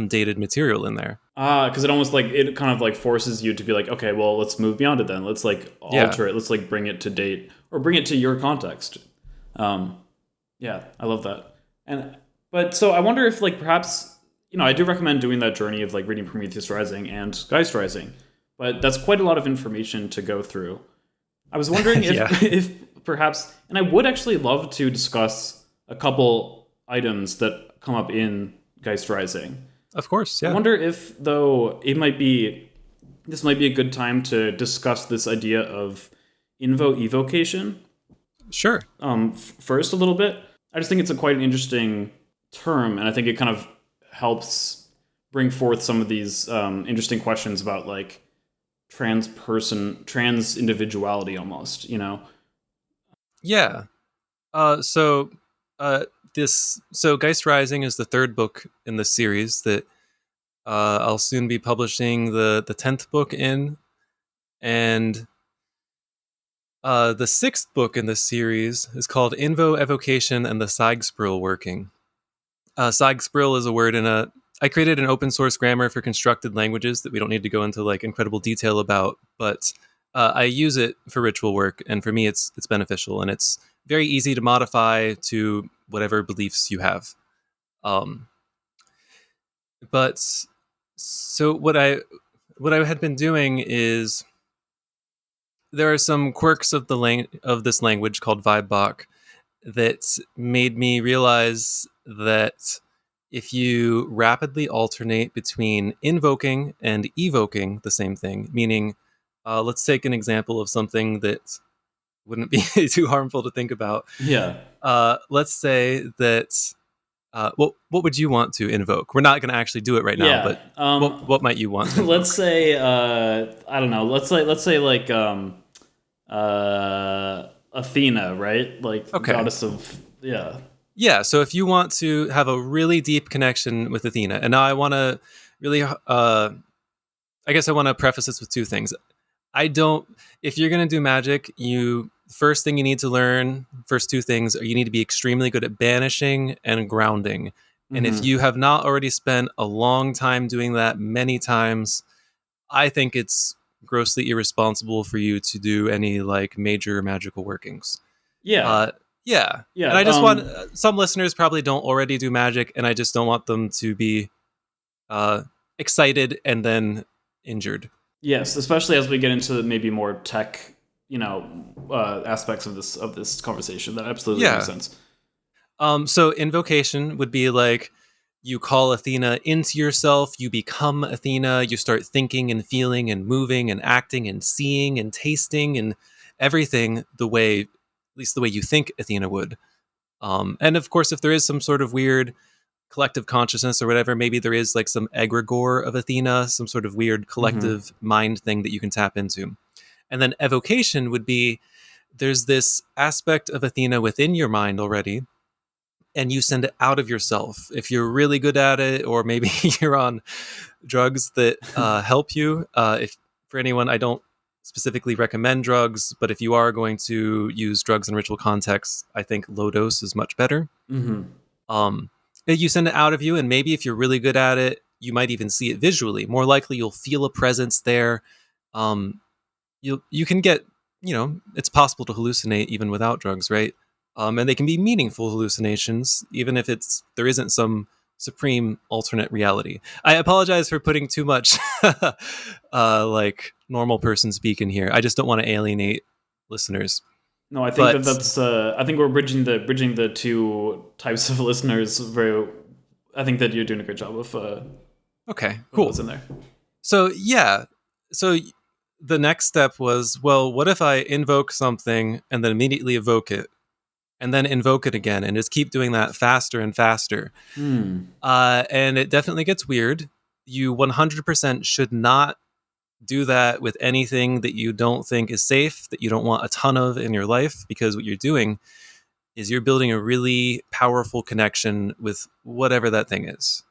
dated material in there. Because it kind of like forces you to be like, okay, well, let's move beyond it then. Let's like Yeah, alter it. Let's like bring it to date or bring it to your context. Um, yeah, I love that. And but so I wonder if like perhaps I do recommend doing that journey of like reading Prometheus Rising and Geist Rising, but that's quite a lot of information to go through. I was wondering if yeah, if perhaps, and I would actually love to discuss a couple items that come up in Geist Rising. of course, I yeah, wonder if though this might be a good time to discuss this idea of evocation sure. first a little bit. I just think it's a quite an interesting term, and I think it kind of helps bring forth some of these interesting questions about like trans individuality almost. Yeah. So uh, so Geist Rising is the third book in the series that I'll soon be publishing the 10th book in, and the sixth book in the series is called Invo, Evocation, and the Seigsprill Working. Seigsprill is a word in a. I created an open source grammar for constructed languages that we don't need to go into like incredible detail about, but I use it for ritual work, and for me, it's beneficial, and it's very easy to modify to whatever beliefs you have. Um, but so what I had been doing is there are some quirks of of this language called Vibebach that made me realize that if you rapidly alternate between invoking and evoking the same thing, meaning, let's take an example of something that wouldn't be too harmful to think about. Yeah. Let's say that what would you want to invoke? We're not going to actually do it right now, Yeah. but what might you want to Let's invoke? say I don't know. Let's say like Athena, right? Like Okay. goddess of yeah. Yeah, so if you want to have a really deep connection with Athena, and now I want to really, I guess I want to preface this with two things. I don't, if you're going to do magic, first thing you need to learn, first two things, are you need to be extremely good at banishing and grounding. And if Mm-hmm. you have not already spent a long time doing that many times, I think it's grossly irresponsible for you to do any like major magical workings. Yeah. Uh, yeah. Yeah. And I just want some listeners probably don't already do magic, and I just don't want them to be uh, excited and then injured. Yes, especially as we get into maybe more tech, aspects of this conversation. That absolutely makes Yeah. sense. So invocation would be like you call Athena into yourself, you become Athena, you start thinking and feeling and moving and acting and seeing and tasting and everything the way, at least the way you think Athena would. And of course, if there is some sort of weird collective consciousness or whatever, maybe there is like some egregore of Athena, some sort of weird Mm-hmm. collective mind thing that you can tap into. And then evocation would be there's this aspect of Athena within your mind already, and you send it out of yourself. If you're really good at it, or maybe you're on drugs that help you. If for anyone, I don't specifically recommend drugs, but if you are going to use drugs in ritual contexts, I think low dose is much better. Mm-hmm. Um, you send it out of you, and maybe if you're really good at it, you might even see it visually. More likely, you'll feel a presence there. Um, you can get, it's possible to hallucinate even without drugs, right? And they can be meaningful hallucinations, even if there isn't some supreme alternate reality. I apologize for putting too much like normal person speak in here. I just don't want to alienate listeners. No, I think that But that's. I think we're bridging the two types of listeners very. I think that you're doing a good job okay, of cool. those in there. So yeah, so the next step was, well, what if I invoke something and then immediately evoke it, and then invoke it again, and just keep doing that faster and faster? Hmm. And it definitely gets weird. You 100% should not do that with anything that you don't think is safe, that you don't want a ton of in your life, because what you're doing is you're building a really powerful connection with whatever that thing is.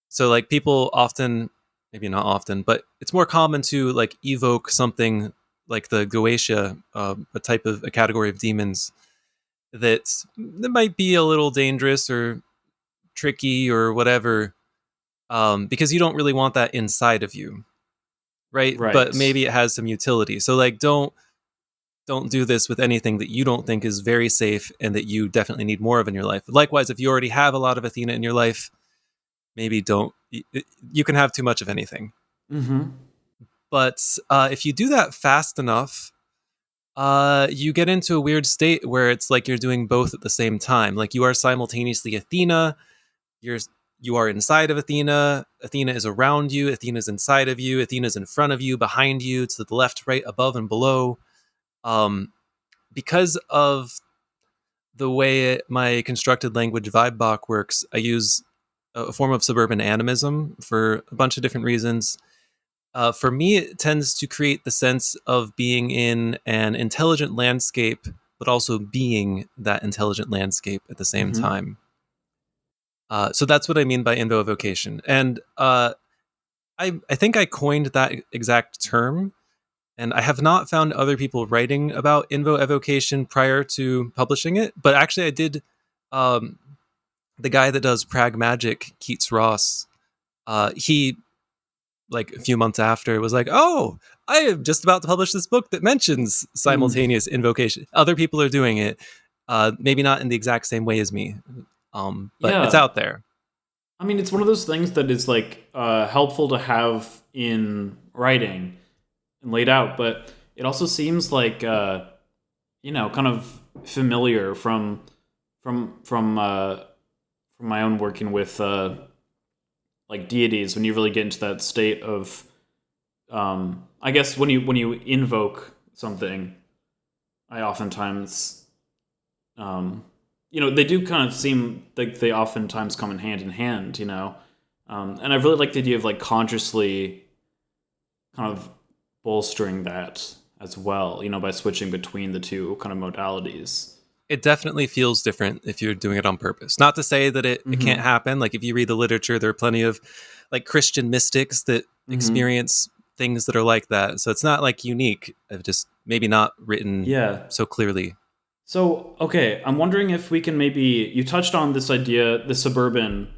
So like people often, maybe not often, but it's more common to like evoke something like the Goetia, a category of demons that might be a little dangerous or tricky or whatever, because you don't really want that inside of you, right? But Right. maybe it has some utility. So like don't do this with anything that you don't think is very safe and that you definitely need more of in your life. Likewise, if you already have a lot of Athena in your life, maybe don't. You can have too much of anything. Mm-hmm. But if you do that fast enough, you get into a weird state where it's like you're doing both at the same time. Like you are simultaneously Athena, you're you are inside of Athena. Athena is around you. Athena is inside of you. Athena is in front of you, behind you, to the left, right, above, and below. Um, because of the way my constructed language Vibebach works, I use a form of suburban animism for a bunch of different reasons. For me, it tends to create the sense of being in an intelligent landscape, but also being that intelligent landscape at the same Mm-hmm. time. So that's what I mean by invocation. And I think I coined that exact term, and I have not found other people writing about evocation prior to publishing it. But actually, I did. Um, the guy that does Prag Magic, Keats Ross, he like a few months after was like, "Oh, I am just about to publish this book that mentions Mm, simultaneous invocation. Other people are doing it, maybe not in the exact same way as me, but it's yeah. out there. I mean, it's one of those things that is like helpful to have in writing and laid out, but it also seems like kind of familiar from from my own working with like deities. When you really get into that state of, I guess when you invoke something, I oftentimes, um, they do kind of seem like they oftentimes come in hand, and I really like the idea of like consciously kind of bolstering that as well, by switching between the two kind of modalities. It definitely feels different if you're doing it on purpose. Not to say that it can't Mm-hmm. happen. Like if you read the literature, there are plenty of like Christian mystics that Mm-hmm. experience things that are like that. So it's not like unique. Just maybe not written Yeah. so clearly. So, okay, I'm wondering if we can maybe you touched on this idea, the suburban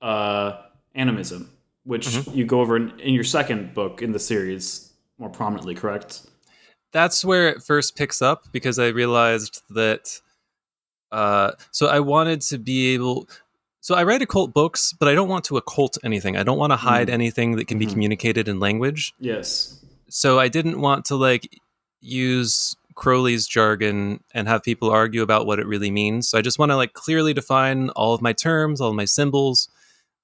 uh, animism, which Mhm. you go over in your second book in the series more prominently, correct? That's where it first picks up because I realized that. So I wanted to be able. So I write occult books, but I don't want to occult anything. I don't want to hide Mm. anything that can be Mm-hmm. communicated in language. Yes. So I didn't want to like use Crowley's jargon and have people argue about what it really means. So I just want to like clearly define all of my terms, all of my symbols,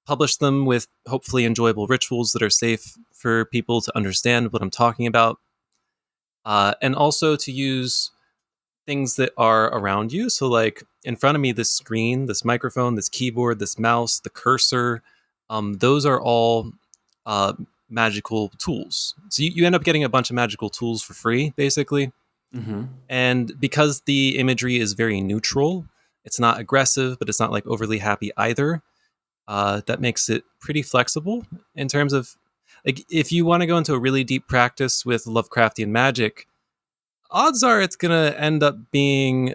publish them with hopefully enjoyable rituals that are safe for people to understand what I'm talking about, and also to use things that are around you. So, like in front of me, this screen, this microphone, this keyboard, this mouse, the cursor, those are all uh, magical tools. So, you end up getting a bunch of magical tools for free, basically. Mm-hmm. And because the imagery is very neutral, it's not aggressive, but it's not like overly happy either. That makes it pretty flexible in terms of like if you want to go into a really deep practice with Lovecraftian magic, odds are it's gonna end up being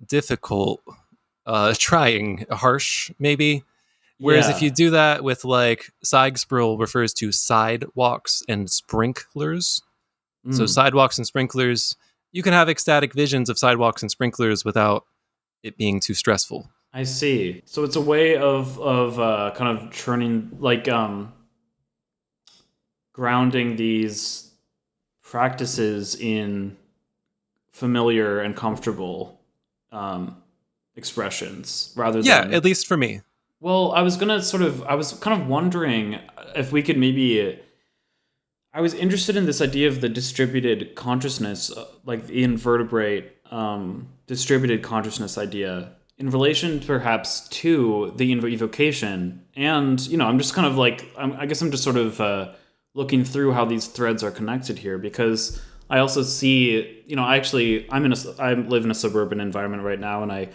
difficult, trying, harsh, maybe. Whereas if you Yeah. do that with like Side refers to sidewalks and sprinklers. So Mm. sidewalks and sprinklers, you can have ecstatic visions of sidewalks and sprinklers without it being too stressful. I see. So it's a way of kind of churning, like grounding these practices in familiar and comfortable um, expressions rather Yeah, than. at least for me. Well, I was kind of wondering if we could maybe. I was interested in this idea of the distributed consciousness, like the invertebrate distributed consciousness idea, in relation perhaps to the evocation. And, I'm just kind of like, I guess I'm just sort of looking through how these threads are connected here because I also see, I live in a suburban environment right now and I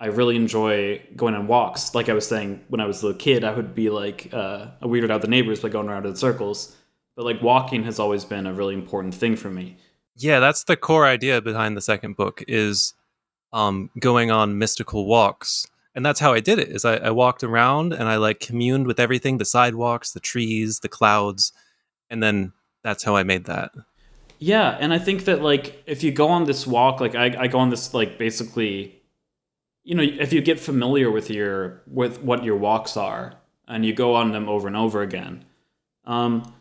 really enjoy going on walks. Like I was saying, when I was a little kid, I would be like, I weirded out the neighbors by going around in circles. But like walking has always been a really important thing for me. Yeah, that's the core idea behind the second book is going on mystical walks. And that's how I did it is I walked around and I like communed with everything, the sidewalks, the trees, the clouds, and then that's how I made that. Yeah, and I think that like if you go on this walk, like I go on this like basically, if you get familiar with what your walks are and you go on them over and over again, um,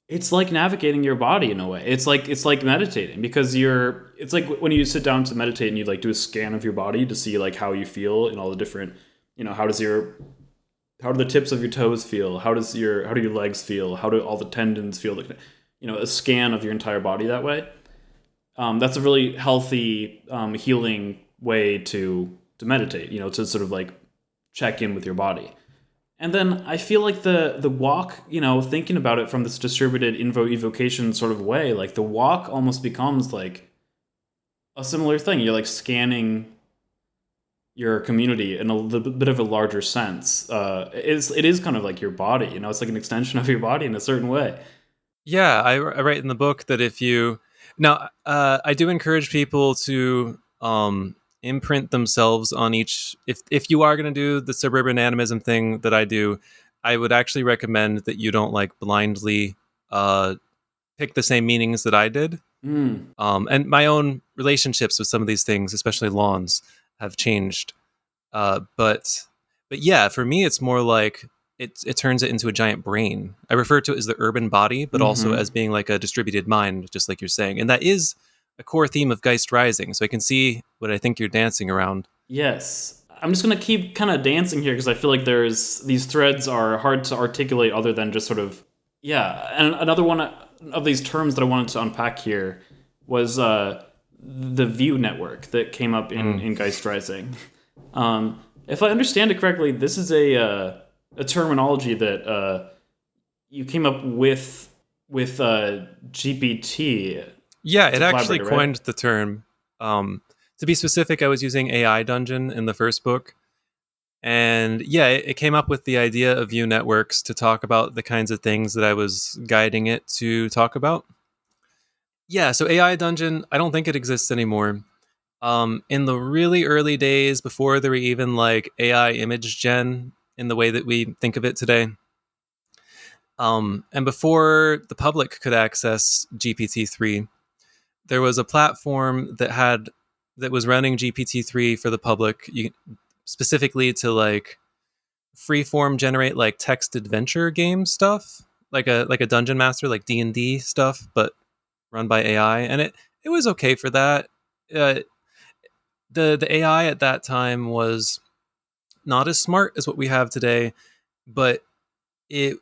it's like navigating your body in a way. It's like meditating because it's like when you sit down to meditate and you like do a scan of your body to see like how you feel in all the different, how do the tips of your toes feel? How do your legs feel? How do all the tendons feel? Like, a scan of your entire body that way. That's a really healthy, healing way to meditate. To sort of like check in with your body. And then I feel like the walk, thinking about it from this distributed evocation sort of way, like the walk almost becomes like a similar thing. You're like scanning your community in a little bit of a larger sense. It is kind of like your body, it's like an extension of your body in a certain way. Yeah, I write in the book that if you now I do encourage people to imprint themselves on each. If you are going to do the suburban animism thing that I do, I would actually recommend that you don't like blindly uh, pick the same meanings that I did. Mm. And my own relationships with some of these things, especially lawns, have changed. But yeah, for me, it's more like it turns it into a giant brain. I refer to it as the urban body, but also Mm-hmm. as being like a distributed mind, just like you're saying. And that is a core theme of Geist Rising. So I can see what I think you're dancing around. Yes. I'm just gonna keep kind of dancing here because I feel like there's these threads are hard to articulate other than just sort of yeah. And another one of these terms that I wanted to unpack here was the view network that came up Mm. in Geist Rising. If I understand it correctly, this is a terminology that you came up with GPT. Yeah, It's it a actually collaborator, right? coined the term. To be specific, I was using AI Dungeon in the first book. And yeah, it came up with the idea of view networks to talk about the kinds of things that I was guiding it to talk about. Yeah, so AI Dungeon, I don't think it exists anymore. In the really early days, before there were even like AI image gen in the way that we think of it today, and before the public could access GPT-3, there was a platform that was running GPT-3 for the public, specifically to like freeform generate like text adventure game stuff, like a dungeon master, like D&D stuff, but run by AI, and it was okay for that. Uh, the AI at that time was not as smart as what we have today, but it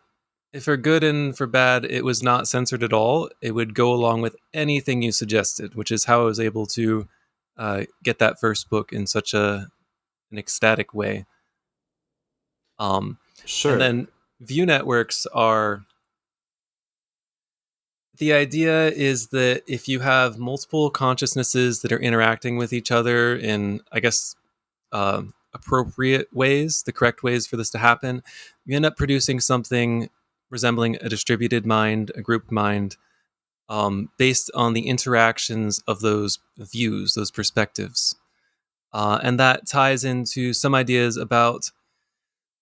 for good and for bad, it was not censored at all. It would go along with anything you suggested, which is how I was able to get that first book in such an ecstatic way. Um, and Sure. then view networks are the idea is that if you have multiple consciousnesses that are interacting with each other in, I guess, appropriate ways, the correct ways for this to happen, you end up producing something resembling a distributed mind, a group mind, based on the interactions of those views, those perspectives. And that ties into some ideas about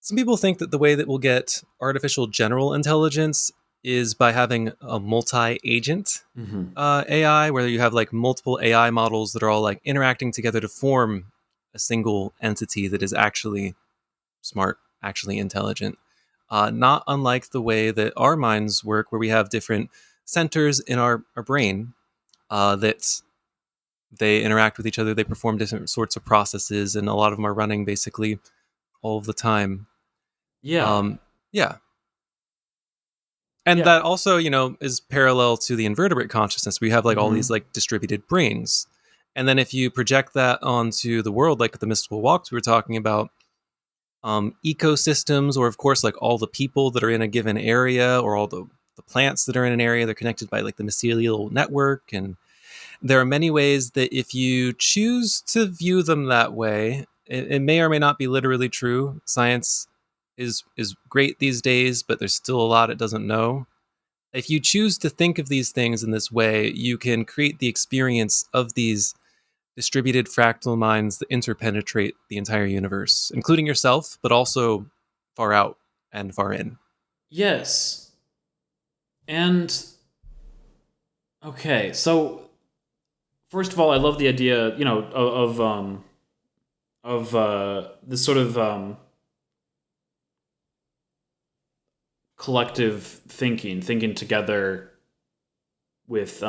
some people think that the way that we'll get artificial general intelligence is by having a multi agent Hmm. AI, where you have like multiple AI models that are all like interacting together to form a single entity that is actually smart, actually intelligent. Not unlike the way that our minds work, where we have different centers in our brain that they interact with each other, they perform different sorts of processes, and a lot of them are running basically all of the time. Yeah. Um, yeah. And Yeah. that also, is parallel to the invertebrate consciousness. We have like all these Hmm. like distributed brains. And then if you project that onto the world, like the mystical walks we were talking about, ecosystems, or of course, like all the people that are in a given area, or all the plants that are in an area, they're connected by like the mycelial network. And there are many ways that if you choose to view them that way, it may or may not be literally true. Science is great these days, but there's still a lot it doesn't know. If you choose to think of these things in this way, you can create the experience of these distributed fractal minds that interpenetrate the entire universe, including yourself, but also far out and far in. Yes. And okay, so first of all, I love the idea, of this sort of collective thinking together with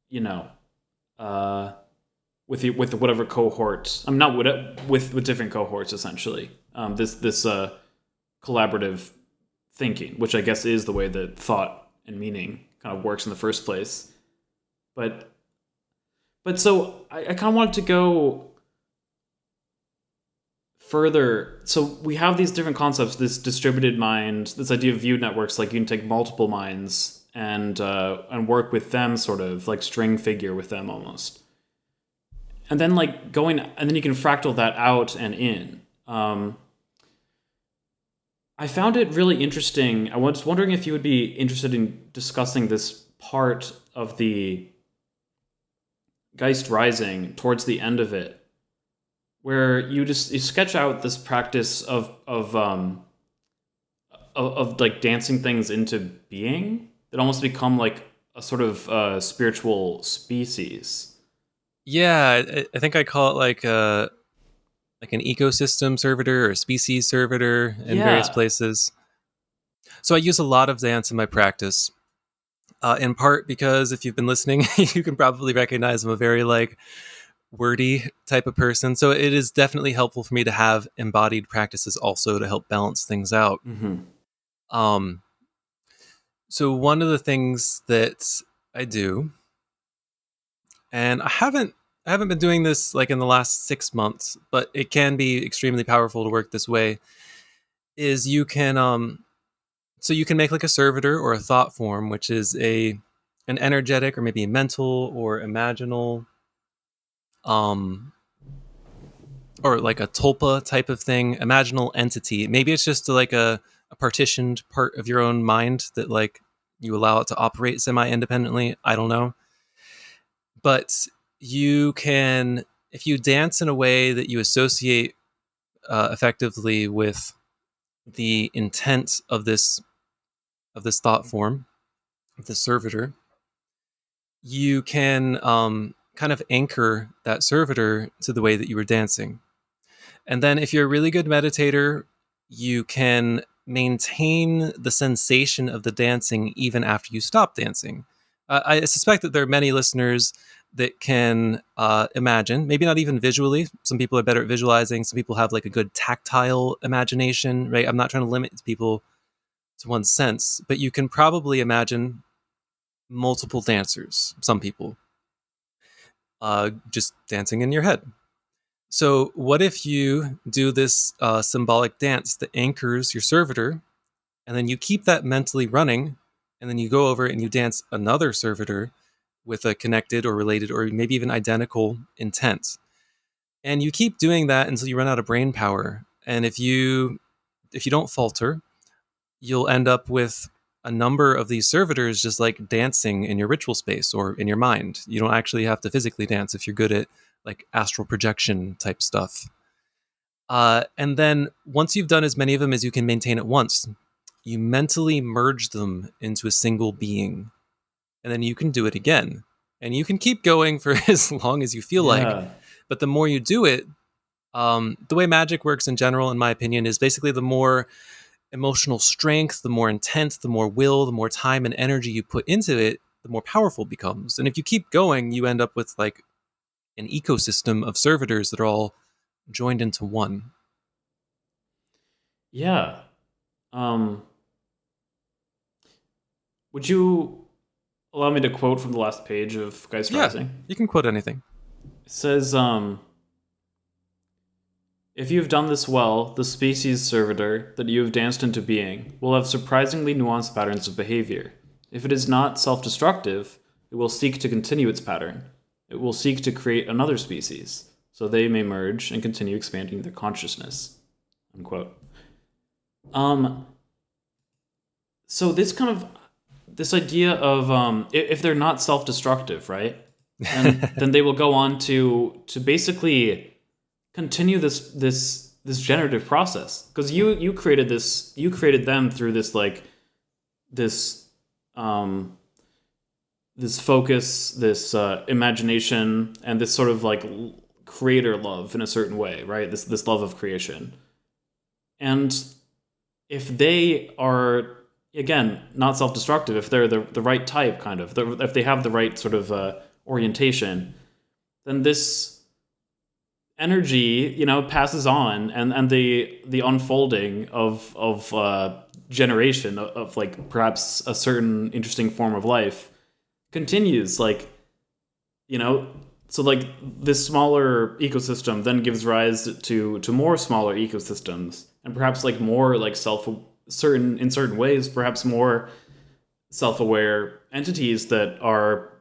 you know, uh, with whatever cohort. I'm not with different cohorts essentially. This collaborative thinking, which I guess is the way that thought and meaning kind of works in the first place. But so I kind of wanted to go further. So we have these different concepts, this distributed mind, this idea of viewed networks, like you can take multiple minds and work with them, sort of like string figure with them almost. And then like going, and then you can fractal that out and in. I found it really interesting. I was wondering if you would be interested in discussing this part of the Geist Rising towards the end of it, where you sketch out this practice of like dancing things into being that almost become like a sort of spiritual species. Yeah, I think I call it like an ecosystem servitor or a species servitor in various Yeah. places. So I use a lot of dance in my practice. In part because if you've been listening, you can probably recognize I'm a very like wordy type of person. So it is definitely helpful for me to have embodied practices also to help balance things out. Hmm. Um, so one of the things that I do, and I haven't been doing this like in the last 6 months, but it can be extremely powerful to work this way. Is you can so you can make like a servitor or a thought form, which is a an energetic or maybe mental or imaginal um or like a tulpa type of thing, imaginal entity. Maybe it's just like a partitioned part of your own mind that like you allow it to operate semi-independently. I don't know. But you can, if you dance in a way that you associate effectively with the intent of this thought form, of this servitor, you can kind of anchor that servitor to the way that you were dancing. And then if you're a really good meditator, you can maintain the sensation of the dancing even after you stop dancing. I suspect that there are many listeners that can imagine, maybe not even visually. Some people are better at visualizing. Some people have like a good tactile imagination, right? I'm not trying to limit people to one sense, but you can probably imagine multiple dancers, some people, just dancing in your head. So, what if you do this symbolic dance that anchors your servitor, and then you keep that mentally running, and then you go over and you dance another servitor with a connected or related or maybe even identical intent, and you keep doing that until you run out of brain power. And if you don't falter, you'll end up with a number of these servitors just like dancing in your ritual space or in your mind. You don't actually have to physically dance if you're good at like astral projection type stuff. And then once you've done as many of them as you can maintain at once, you mentally merge them into a single being. And then you can do it again. And you can keep going for as long as you feel like. Yeah. But the more you do it, the way magic works in general, in my opinion, is basically the more emotional strength, the more intent, the more will, the more time and energy you put into it, the more powerful it becomes. And if you keep going, you end up with like an ecosystem of servitors that are all joined into one. Yeah. Um, would you allow me to quote from the last page of Geist Yeah, Rising? you can quote anything. It says, if you have done this well, the species servitor that you have danced into being will have surprisingly nuanced patterns of behavior. If it is not self destructive, it will seek to continue its pattern. It will seek to create another species, so they may merge and continue expanding their consciousness. Unquote. Um, so this idea of if they're not self destructive, right? Then they will go on to basically continue this generative process because you created them through this like this um this focus, this imagination, and this sort of like creator love in a certain way, right? This love of creation. And if they are again not self-destructive, if they're the right type, kind of, if they have the right sort of orientation, then this energy, passes on, and the unfolding of generation of like perhaps a certain interesting form of life continues, like you know so like this smaller ecosystem then gives rise to more smaller ecosystems, and perhaps like more like certain ways, perhaps more self-aware entities that are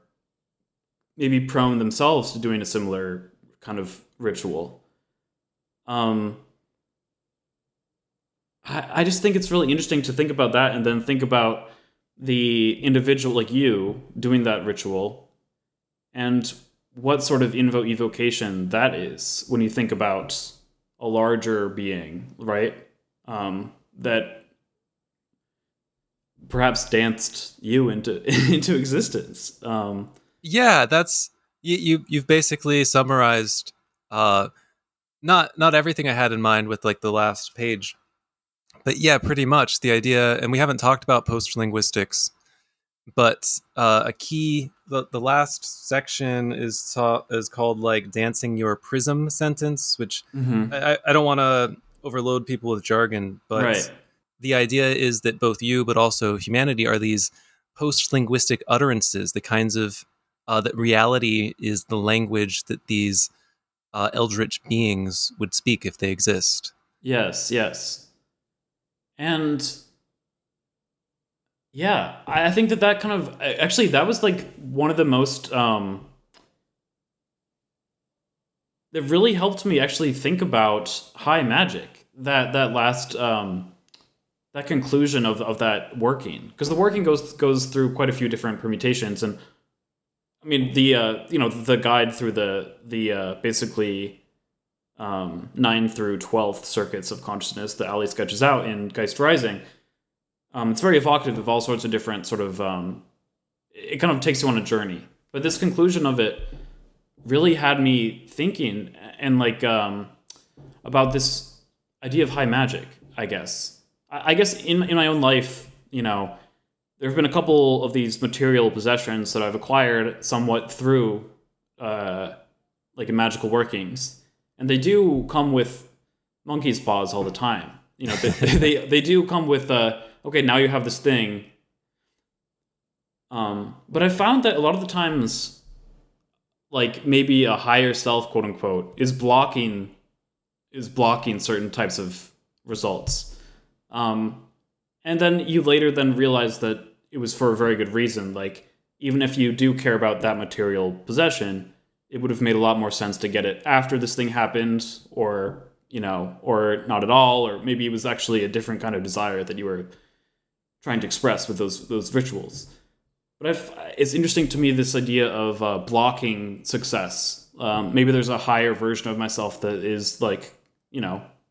maybe prone themselves to doing a similar kind of ritual. um I just think it's really interesting to think about that, and then think about the individual like you doing that ritual, and what sort of evocation that is when you think about a larger being, right? That perhaps danced you into into existence. Yeah, that's you've basically summarized not everything I had in mind with like the last page, but yeah, pretty much the idea. And we haven't talked about post linguistics, but a key the last section is called like dancing your prism sentence, which hmm I don't want to overload people with jargon, Right. but the idea is that both you but also humanity are these post linguistic utterances, the kinds of that reality is the language that these eldritch beings would speak if they exist. Yes. Yes. And yeah, I think that that kind of actually that was like one of the most that really helped me actually think about high magic. That last that conclusion of that working, because the working goes through quite a few different permutations. And I mean the the guide through the basically 9 through 12th circuits of consciousness that Ali sketches out in Geist Rising. It's very evocative of all sorts of different sort of it kind of takes you on a journey. But this conclusion of it really had me thinking and like about this idea of high magic. I guess I guess in my own life, there have been a couple of these material possessions that I've acquired somewhat through like in magical workings, and they do come with monkey's paws all the time. They do come with okay, now you have this thing. But I found that a lot of the times, like maybe a higher self, quote unquote, is blocking certain types of results. Um, and then you later then realize that it was for a very good reason. Like even if you do care about that material possession, it would have made a lot more sense to get it after this thing happened, or or not at all, or maybe it was actually a different kind of desire that you were trying to express with those rituals. But it's interesting to me, this idea of blocking success. Maybe there's a higher version of myself that is like,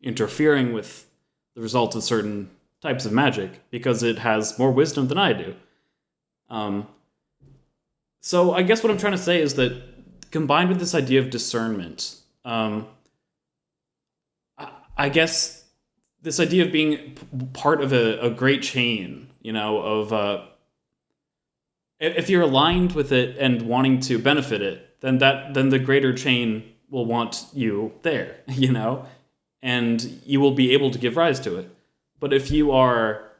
interfering with the results of certain types of magic because it has more wisdom than I do. Um, so I guess what I'm trying to say is that combined with this idea of discernment, I guess this idea of being part of a great chain, of if you're aligned with it and wanting to benefit it, then the greater chain will want you there, and you will be able to give rise to it. But if you are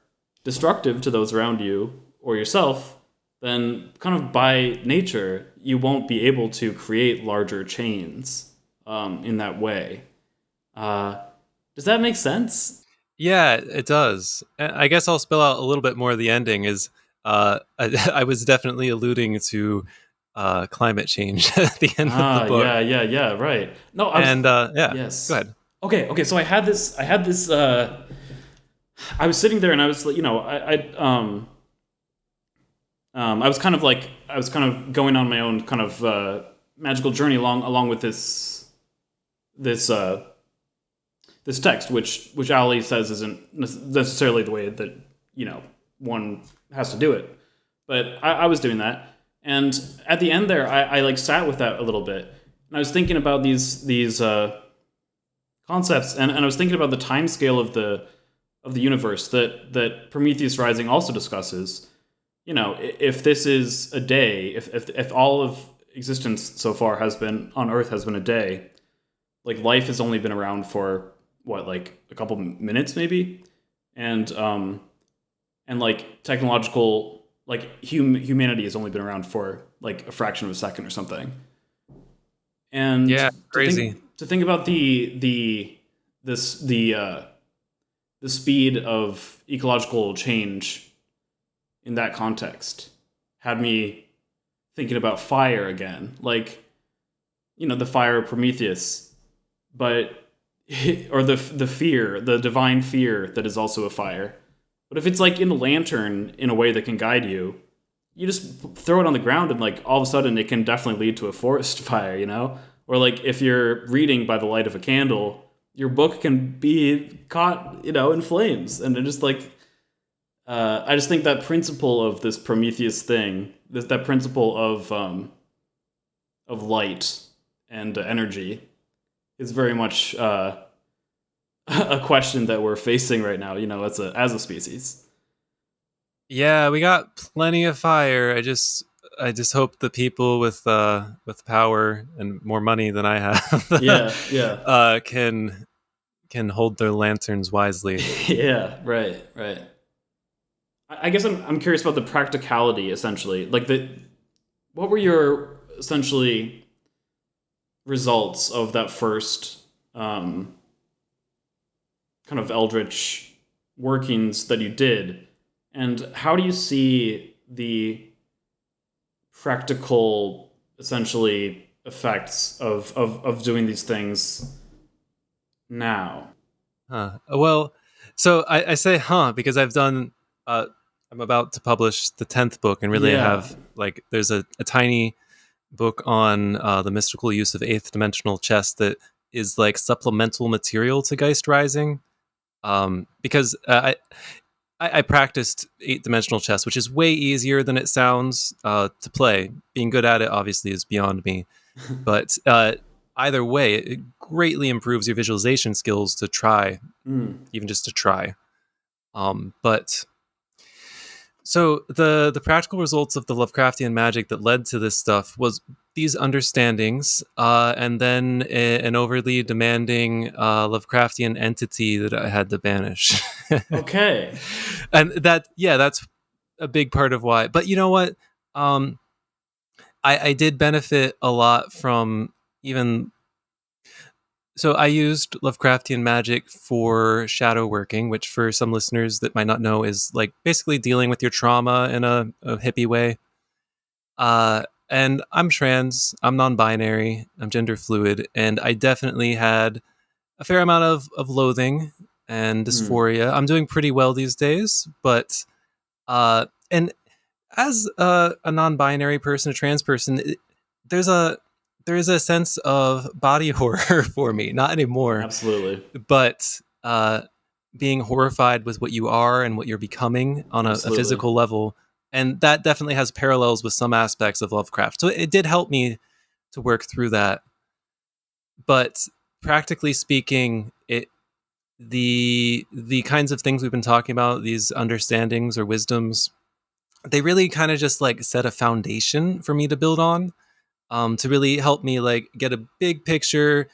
destructive to those around you or yourself, then kind of by nature you won't be able to create larger chains in that way. Uh, does that make sense? Yeah, it does. I guess I'll spell out a little bit more of the ending is I was definitely alluding to climate change at the end of the Ah, book. yeah, yeah, yeah, right. No, I was And yeah, go yes. ahead. Okay, okay. So I had this. I was sitting there and I was, I was kind of like, I was kind of going on my own kind of magical journey along with this this text, which Ali says isn't necessarily the way that one has to do it. But I was doing that, and at the end there, I like sat with that a little bit, and I was thinking about these concepts, and I was thinking about the time scale of the universe that Prometheus Rising also discusses. If this is a day, if all of existence so far has been on Earth has been a day, like life has only been around for what, like a couple minutes maybe, and like technological, like humanity has only been around for like a fraction of a second or something. And Yeah, crazy. to think about this the speed of ecological change in that context had me thinking about fire again, like the fire of Prometheus, but or the fear, the divine fear that is also a fire. But if it's like in a lantern in a way that can guide you, you just throw it on the ground and like all of a sudden it can definitely lead to a forest fire. Or like if you're reading by the light of a candle, your book can be caught, in flames, and it just like I just think that principle of this Prometheus thing, that principle of light and energy, is very much a question that we're facing right now. You know, as a species. Yeah, we got plenty of fire. I just hope the people with power and more money than I have Yeah, yeah, can hold their lanterns wisely. yeah. Right, right. I guess I'm curious about the practicality, essentially. Like what were your essentially results of that first kind of eldritch workings that you did, and how do you see the practical, essentially, effects of doing these things now? Huh. Well, so I say huh because I've done. I'm about to publish the 10th book, and really I Yeah. have like there's a tiny book on the mystical use of eighth dimensional chess that is like supplemental material to Geist Rising. Because I practiced eight dimensional chess, which is way easier than it sounds to play. Being good at it obviously is beyond me, but either way, it greatly improves your visualization skills to try, Mm. even just to try. But so the practical results of the Lovecraftian magic that led to this stuff was these understandings, and then an overly demanding Lovecraftian entity that I had to banish. Okay. And that's a big part of why. But you know what? Um, I did benefit a lot from even so I used Lovecraftian magic for shadow working, which for some listeners that might not know is like basically dealing with your trauma in a hippie way. And I'm trans, I'm non-binary, I'm gender fluid, and I definitely had a fair amount of loathing and Mm. dysphoria. I'm doing pretty well these days, but and as a non-binary person, a trans person, there's a there is a sense of body horror for me. Not anymore, Absolutely. but being horrified with what you are and what you're becoming on a Absolutely. physical level, and that definitely has parallels with some aspects of Lovecraft. So it did help me to work through that. But practically speaking, it the kinds of things we've been talking about, these understandings or wisdoms, they really kind of just like set a foundation for me to build on, to really help me like get a big picture,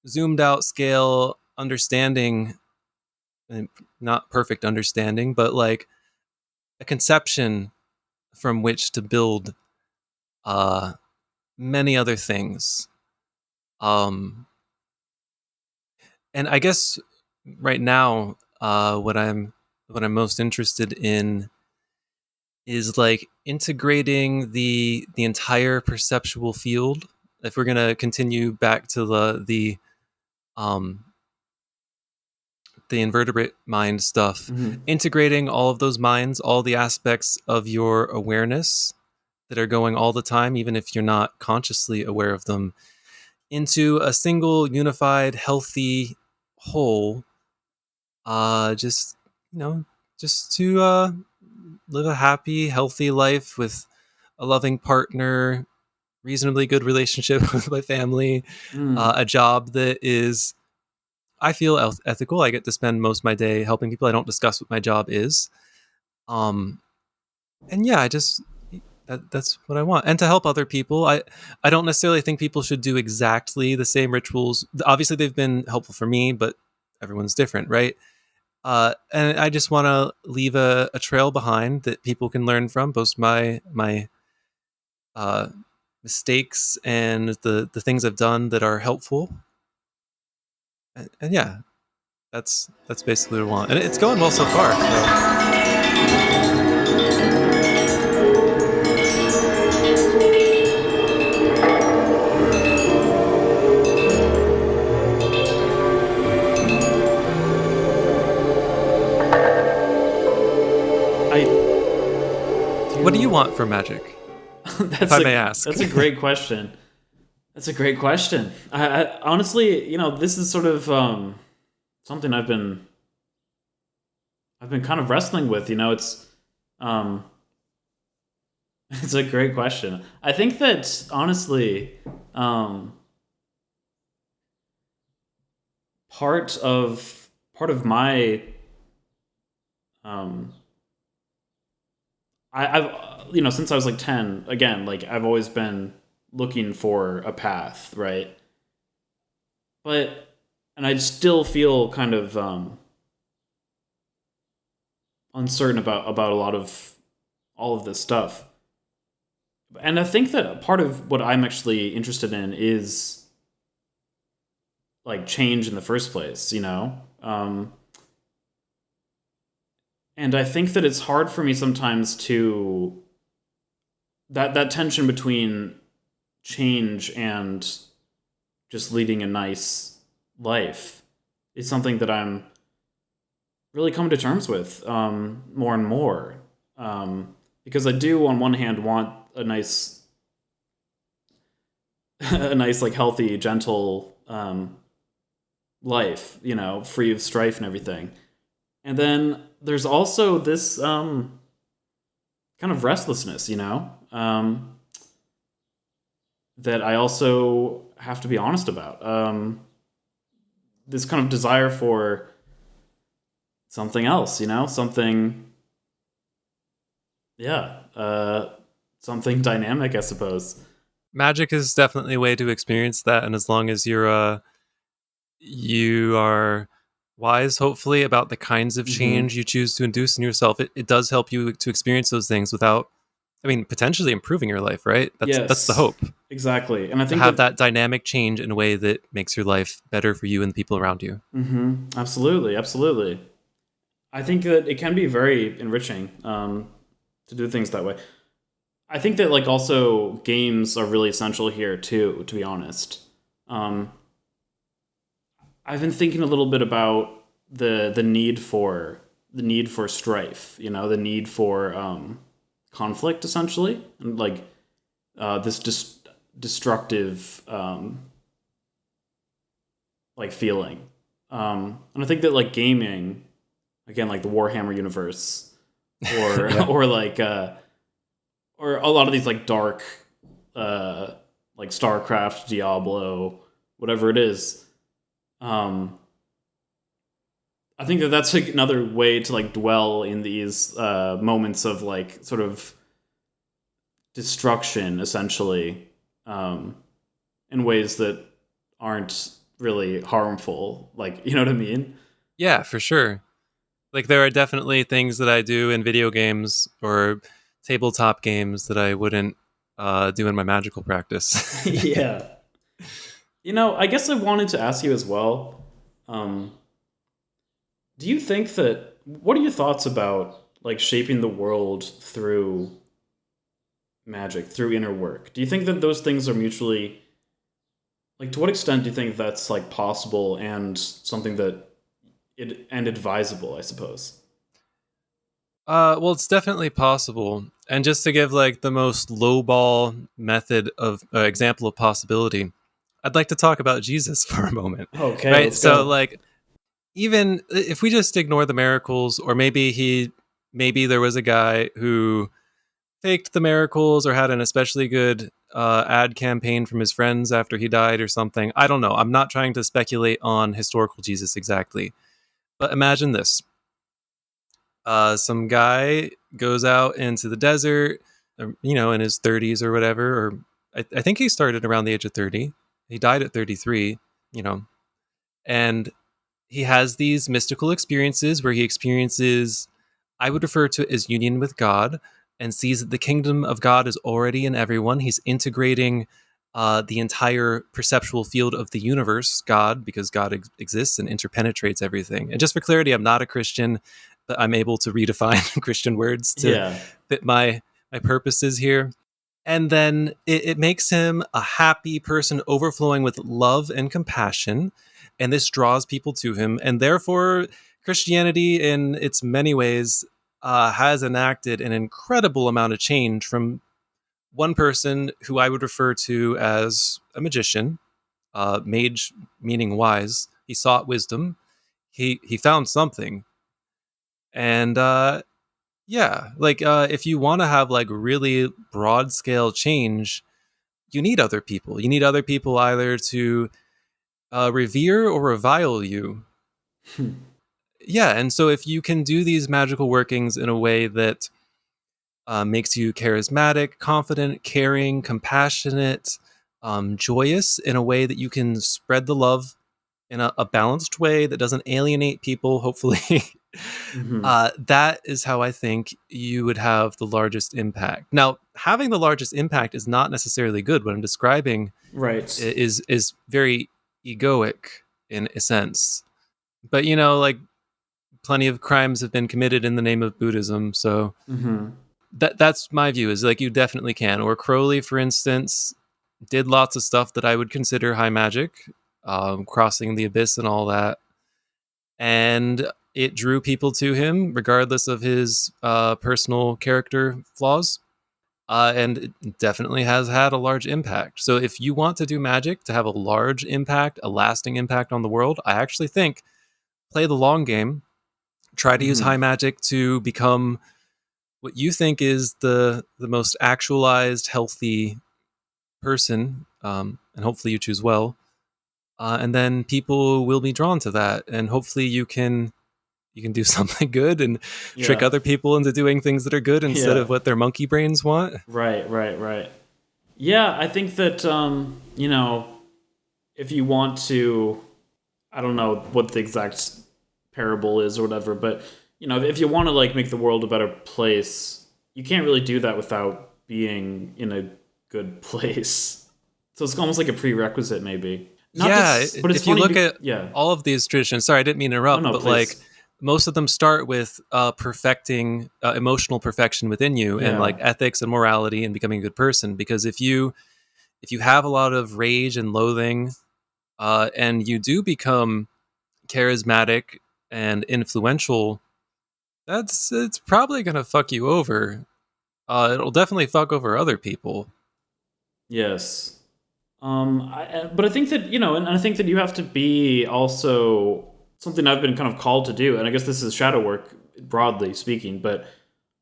zoomed out scale understanding, and not perfect understanding, but like a conception from which to build uh, many other things. Um, and I guess right now, what I'm most interested in is like integrating the entire perceptual field. If we're gonna continue back to um the invertebrate mind stuff, Hmm. integrating all of those minds, all the aspects of your awareness that are going all the time, even if you're not consciously aware of them, into a single unified healthy whole. Just you know just to live a happy healthy life with a loving partner, reasonably good relationship with my family, Mm. a job that is, I feel, ethical. I get to spend most of my day helping people. I don't discuss what my job is. Um, and yeah, that's what I want, and to help other people. I don't necessarily think people should do exactly the same rituals. Obviously, they've been helpful for me, but everyone's different, right? And I just want to leave a trail behind that people can learn from, both my uh, mistakes and the things I've done that are helpful. And yeah, that's basically what I want, and it's going well so far. So I what do you do. want for magic, if That's I a may ask? that's a great question. That's a great question. I honestly, this is sort of something I've been kind of wrestling with. Um, it's a great question. I think that honestly, um, part of my um, I've since I was like 10, again, like I've always been looking for a path, right? But and I still feel kind of uncertain about a lot of all of this stuff. And I think that part of what I'm actually interested in is like change in the first place, and I think that it's hard for me sometimes to that tension between change and just leading a nice life is something that I'm really coming to terms with more and more. Because I do, on one hand, want a nice, a nice, like healthy, gentle life, free of strife and everything. And then there's also this kind of restlessness, that I also have to be honest about. This kind of desire for something else, something, yeah, something dynamic, I suppose. Magic is definitely a way to experience that, and as long as you are wise, hopefully, about the kinds of Hmm. change you choose to induce in yourself, it does help you to experience those things without, I mean, potentially improving your life, right? That's the Yes, hope, exactly. And I to think have that, that dynamic change in a way that makes your life better for you and the people around you. absolutely, absolutely. I think that it can be very enriching to do things that way. I think that like also games are really essential here too. To be honest, um, I've been thinking a little bit about the need for strife. The need for conflict, essentially, and like this destructive like feeling. And I think that like gaming, again, like the Warhammer universe, or Yeah. or a lot of these like dark, uh, like StarCraft, Diablo, whatever it is. Um, I think that that's like another way to like dwell in these moments of like sort of destruction, essentially, um, in ways that aren't really harmful. Like, you know what I mean? Yeah, for sure. Like there are definitely things that I do in video games or tabletop games that I wouldn't do in my magical practice. Yeah. I guess I wanted to ask you as well. Um, do you think that what are your thoughts about like shaping the world through magic, through inner work? Do you think that those things are mutually like to what extent do you think that's like possible and something that and advisable, I suppose? Well, it's definitely possible. And just to give like the most lowball method of example of possibility, I'd like to talk about Jesus for a moment, Okay, right? let's So, go. like, even if we just ignore the miracles, or maybe there was a guy who faked the miracles or had an especially good ad campaign from his friends after he died or something. I don't know. I'm not trying to speculate on historical Jesus exactly, but imagine this: some guy goes out into the desert, in his 30s or whatever, or I think he started around the age of 30. He died at 33, you know, and he has these mystical experiences where he experiences, I would refer to it as union with God, and sees that the kingdom of God is already in everyone. He's integrating the entire perceptual field of the universe, God, because God exists and interpenetrates everything. And just for clarity, I'm not a Christian, but I'm able to redefine Christian words to Yeah. fit my purposes here. And then it makes him a happy person overflowing with love and compassion. And this draws people to him. And therefore, Christianity, in its many ways, has enacted an incredible amount of change from one person who I would refer to as a magician, mage meaning wise. He sought wisdom. He found something, And yeah, like if you want to have like really broad scale change, you need other people. You need other people either to revere or revile you. Yeah, and so if you can do these magical workings in a way that makes you charismatic, confident, caring, compassionate, joyous, in a way that you can spread the love in a balanced way that doesn't alienate people, hopefully. Hmm. That is how I think you would have the largest impact. Now, having the largest impact is not necessarily good. What I'm describing Right. is very egoic in a sense. But you know, like plenty of crimes have been committed in the name of Buddhism, so Hmm. that's my view. Is like you definitely can. Or Crowley, for instance, did lots of stuff that I would consider high magic, crossing the abyss and all that, and it drew people to him regardless of his personal character flaws. And it definitely has had a large impact. So if you want to do magic to have a large impact, a lasting impact on the world, I actually think play the long game. Try to use Hmm. high magic to become what you think is the most actualized, healthy person, and hopefully you choose well. And then people will be drawn to that, and hopefully you can do something good and trick Yeah. other people into doing things that are good instead Yeah. of what their monkey brains want. Right. Right. Right. Yeah, I think that if you want to, I don't know what the exact parable is or whatever, but if you want to like make the world a better place, you can't really do that without being in a good place. So it's almost like a prerequisite, maybe. Not Yeah, this, but it's if you funny. look at Yeah. all of these traditions, sorry, I didn't mean to No, interrupt, no, but like please. most of them start with perfecting emotional perfection within you and like Yeah. ethics and morality and becoming a good person. Because if you have a lot of rage and loathing, and you do become charismatic and influential, that's it's probably gonna fuck you over. It'll definitely fuck over other people. Yes. But I think that and I think that you have to be also something I've been kind of called to do, and I guess this is shadow work broadly speaking. But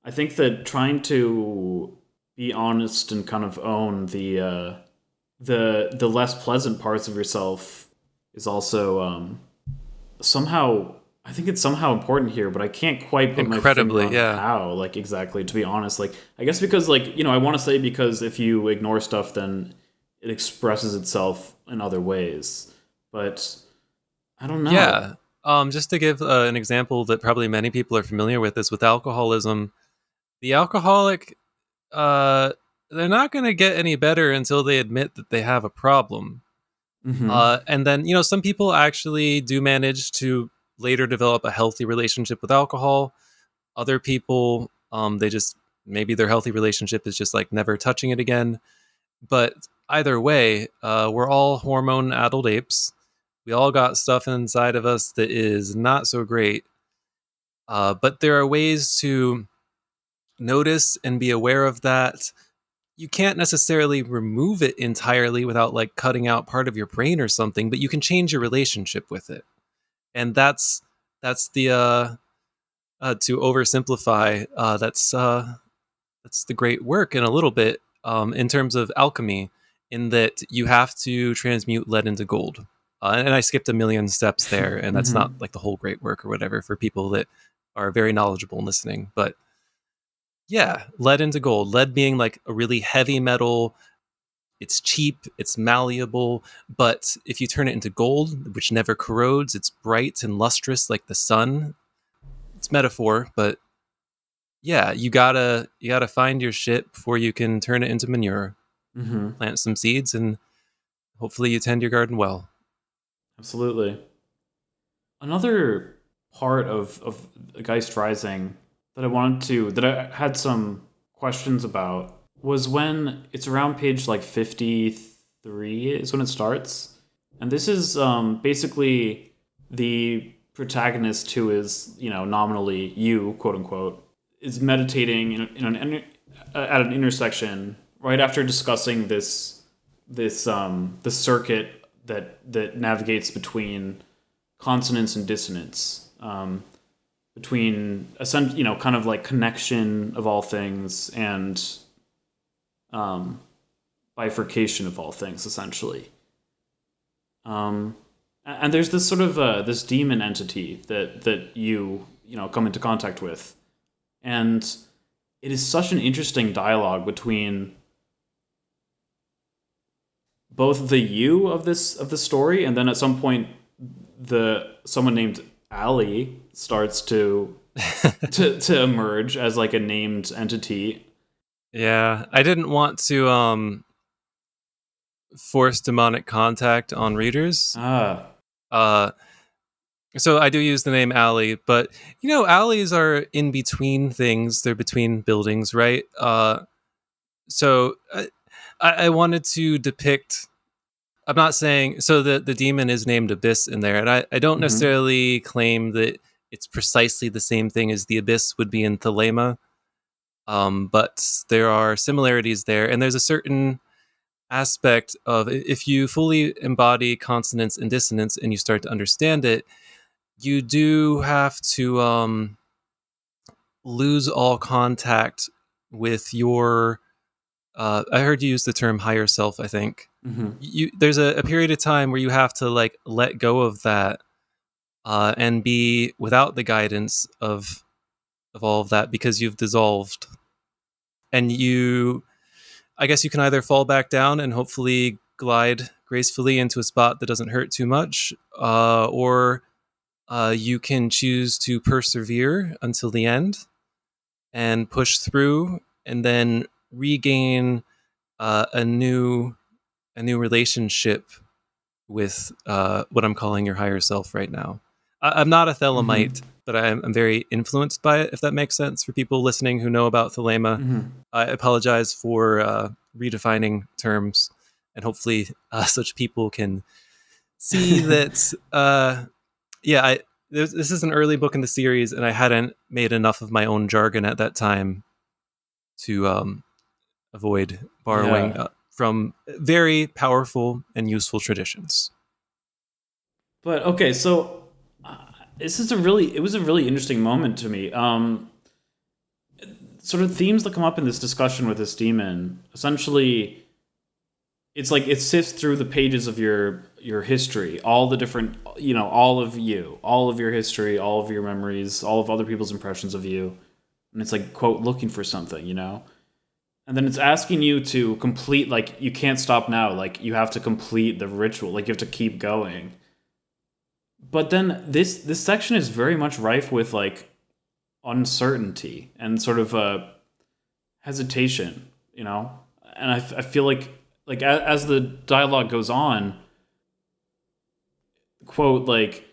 I think that trying to be honest and kind of own the less pleasant parts of yourself is also somehow. I think it's somehow important here, but I can't quite put my finger Incredibly, on yeah. how, like exactly, to be honest. Like, I guess because, like, I want to say because if you ignore stuff, then it expresses itself in other ways. But I don't know. Yeah. Just to give an example that probably many people are familiar with is with alcoholism. The alcoholic, uh, they're not going to get any better until they admit that they have a problem. Mm-hmm. And then, you know, some people actually do manage to later develop a healthy relationship with alcohol. Other people, they just maybe their healthy relationship is just like never touching it again. But either way, we're all hormone addled apes. We all got stuff inside of us that is not so great. But there are ways to notice and be aware of that. You can't necessarily remove it entirely without like cutting out part of your brain or something, but you can change your relationship with it. And that's the to oversimplify, that's the great work in a little bit, in terms of alchemy, in that you have to transmute lead into gold. And I skipped a million steps there, and that's not Mm-hmm. like the whole great work or whatever for people that are very knowledgeable in listening. But yeah, lead into gold. Lead being like a really heavy metal. It's cheap, it's malleable, but if you turn it into gold, which never corrodes, it's bright and lustrous like the sun. It's metaphor, but yeah, you gotta find your shit before you can turn it into manure. Mm-hmm. Plant some seeds, and hopefully you tend your garden well. Absolutely. Another part of Geist Rising that I had some questions about was when it's around page like 53 is when it starts. And this is basically the protagonist who is, nominally you, quote unquote, is meditating at an intersection right after discussing this circuit that navigates between consonance and dissonance. between kind of like connection of all things and um, bifurcation of all things, essentially. Um, and there's this sort of this demon entity that you come into contact with, and it is such an interesting dialogue between both the you of the story, and then at some point the someone named Ali starts to emerge as like a named entity. Yeah, I didn't want to force demonic contact on readers. Ah. Uh, so I do use the name alley, but alleys are in between things. They're between buildings, right? So I wanted to depict. I'm not saying so. The demon is named Abyss in there, and I don't Mm-hmm. necessarily claim that it's precisely the same thing as the Abyss would be in Thelema. But there are similarities there, and there's a certain aspect of if you fully embody consonance and dissonance and you start to understand it, you do have to lose all contact with your. I heard you use the term higher self. I think Mm-hmm. there's a period of time where you have to like let go of that and be without the guidance of all of that because you've dissolved, and I guess you can either fall back down and hopefully glide gracefully into a spot that doesn't hurt too much, or you can choose to persevere until the end and push through, and then regain uh, a new a new relationship with what I'm calling your higher self right now. I'm not a Mm-hmm. Thelemite, but I'm very influenced by it, if that makes sense for people listening who know about Thelema. Mm-hmm. I apologize for redefining terms, and hopefully, such people can see that. Yeah, this is an early book in the series, and I hadn't made enough of my own jargon at that time to avoid borrowing Yeah. from very powerful and useful traditions. But okay, so this is it was a really interesting moment to me. Sort of themes that come up in this discussion with this demon. Essentially, it's like it sifts through the pages of your history, all the different, all of you, all of your history, all of your memories, all of other people's impressions of you, and it's like quote looking for something. And then it's asking you to complete, like, you can't stop now, like you have to complete the ritual, like you have to keep going. But then this section is very much rife with like uncertainty and sort of hesitation. And I feel like as the dialogue goes on, quote, like,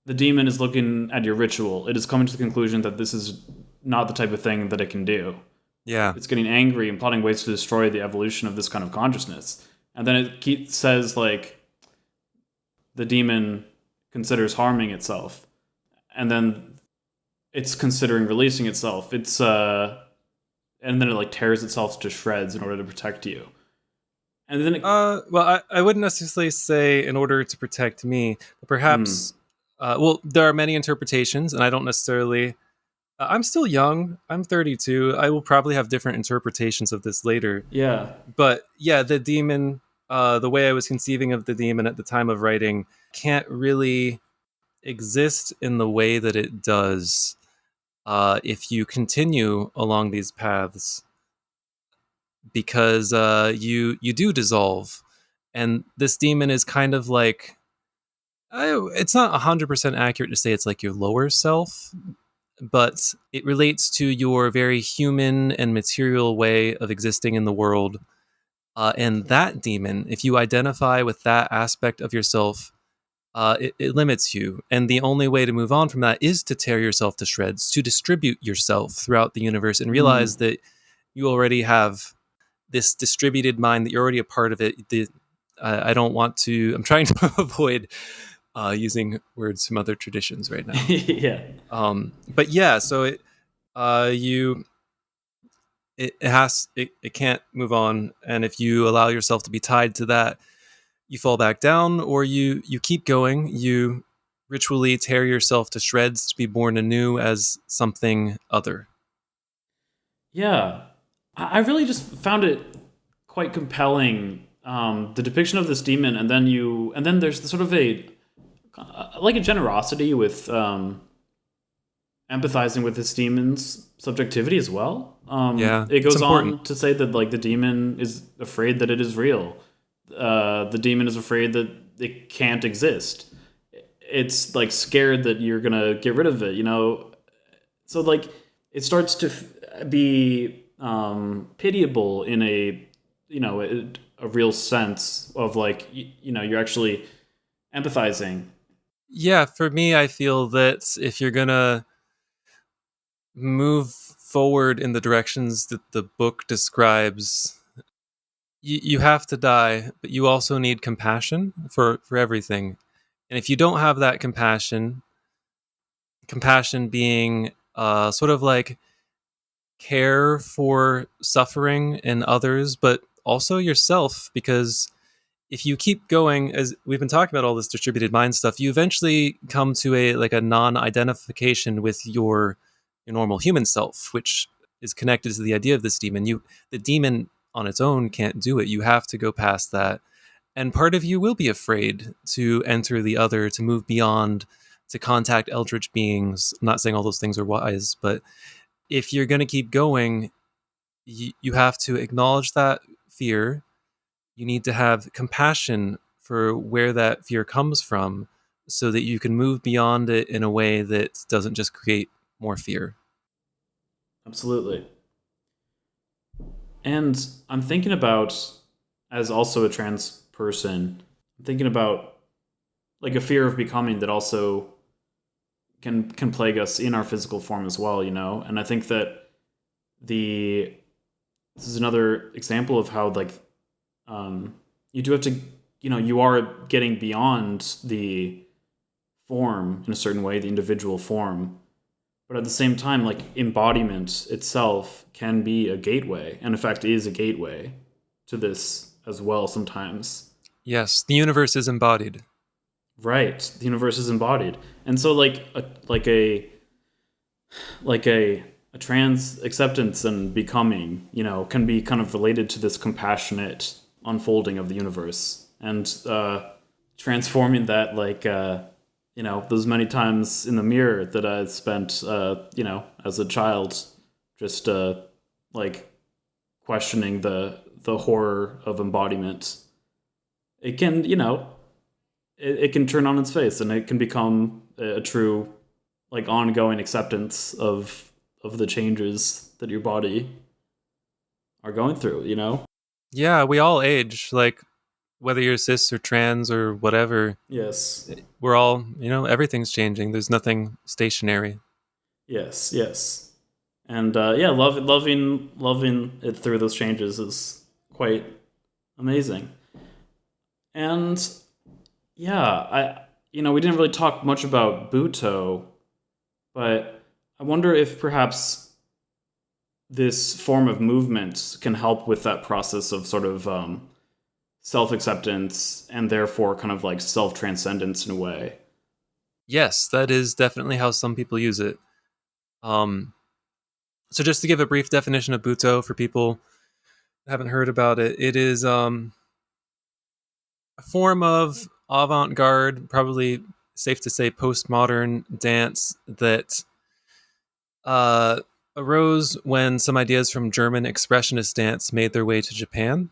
the demon is looking at your ritual, it is coming to the conclusion that this is not the type of thing that it can do. Yeah. It's getting angry and plotting ways to destroy the evolution of this kind of consciousness. And then says like the demon considers harming itself, and then it's considering releasing itself. And then it like tears itself to shreds in order to protect you. And then Well, I wouldn't necessarily say in order to protect me, but mm, perhaps. Well, there are many interpretations, and I don't necessarily. I'm still young. I'm 32. I will probably have different interpretations of this later. yeah, But yeah, the demon, the way I was conceiving of the demon at the time of writing, can't really exist in the way that it does if you continue along these paths, because you do dissolve, and this demon is kind of like it's not 100% accurate to say it's like your lower self, but it relates to your very human and material way of existing in the world. And that demon, if you identify with that aspect of yourself, it limits you. And the only way to move on from that is to tear yourself to shreds, to distribute yourself throughout the universe and realize mm. that you already have this distributed mind, that you're already a part of it. I don't want to, I'm trying to avoid using words from other traditions right now. Yeah. But yeah, so you, it can't move on. And if you allow yourself to be tied to that, you fall back down, or you keep going, you ritually tear yourself to shreds to be born anew as something other. Yeah, I really just found it quite compelling. The depiction of this demon, and then there's sort of a like a generosity with empathizing with this demon's subjectivity as well. Yeah, It it's goes important. on to say that like the demon is afraid that it is real. The demon is afraid that it can't exist. It's like scared that you're gonna get rid of it. So like it starts to be pitiable in a a real sense of like you're actually empathizing. Yeah, for me, I feel that if you're gonna move forward in the directions that the book describes, you have to die, but you also need compassion for everything. And if you don't have that compassion, compassion being sort of like care for suffering in others, but also yourself, because if you keep going, as we've been talking about all this distributed mind stuff, you eventually come to a like a non-identification with your normal human self, which is connected to the idea of this demon. The demon on its own can't do it. You have to go past that. And part of you will be afraid to enter the other, to move beyond, to contact eldritch beings. I'm not saying all those things are wise, but if you're going to keep going, you have to acknowledge that fear. You need to have compassion for where that fear comes from so that you can move beyond it in a way that doesn't just create more fear. Absolutely. And I'm thinking about, as also a trans person, I'm thinking about like a fear of becoming that also can plague us in our physical form as well, And I think that the this is another example of how like you do have to, you are getting beyond the form in a certain way, the individual form, but at the same time, like embodiment itself can be a gateway, and in fact is a gateway to this as well sometimes. Yes, the universe is embodied. Right, the universe is embodied, and so like a trans acceptance and becoming, can be kind of related to this compassionate unfolding of the universe and transforming that, like those many times in the mirror that I spent, as a child, just like questioning the horror of embodiment. It can, it can turn on its face and it can become a true like ongoing acceptance of the changes that your body are going through. Yeah, we all age. Like, whether you're cis or trans or whatever, Yes. we're all, everything's changing. There's nothing stationary. Yes, yes. And yeah, loving it through those changes is quite amazing. And yeah, we didn't really talk much about Buto, but I wonder if perhaps this form of movement can help with that process of sort of self acceptance and therefore kind of like self transcendence in a way. Yes, that is definitely how some people use it. Um, so just to give a brief definition of Buto for people who haven't heard about it, it is a form of avant-garde, probably safe to say postmodern dance that uh, arose when some ideas from German expressionist dance made their way to Japan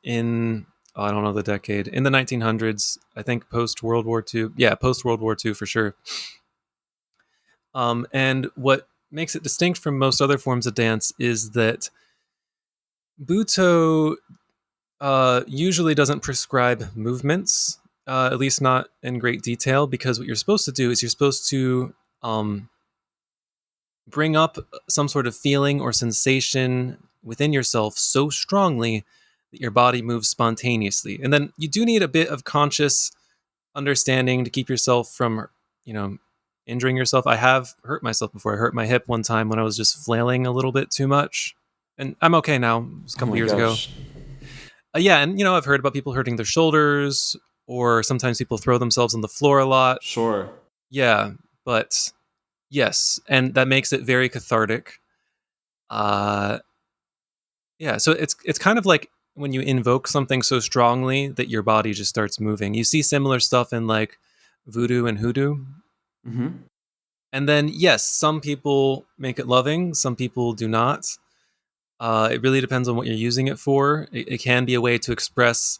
in, I don't know the decade, in the 1900s. I think post World War II. Yeah, post World War II for sure. And what makes it distinct from most other forms of dance is that Buto usually doesn't prescribe movements, at least not in great detail, because what you're supposed to do is you're supposed to um, bring up some sort of feeling or sensation within yourself so strongly that your body moves spontaneously. And then you do need a bit of conscious understanding to keep yourself from, you know, injuring yourself. I have hurt myself before. I hurt my hip one time when I was just flailing a little bit too much. And I'm okay now. It was a Oh couple my years ago. gosh. Yeah, and I've heard about people hurting their shoulders or sometimes people throw themselves on the floor a lot. Sure. Yeah, but yes, and that makes it very cathartic. Uh, yeah, so it's kind of like when you invoke something so strongly that your body just starts moving. You see similar stuff in like voodoo and hoodoo. Mm-hmm. And then yes, some people make it loving, some people do not. It really depends on what you're using it for. It can be a way to express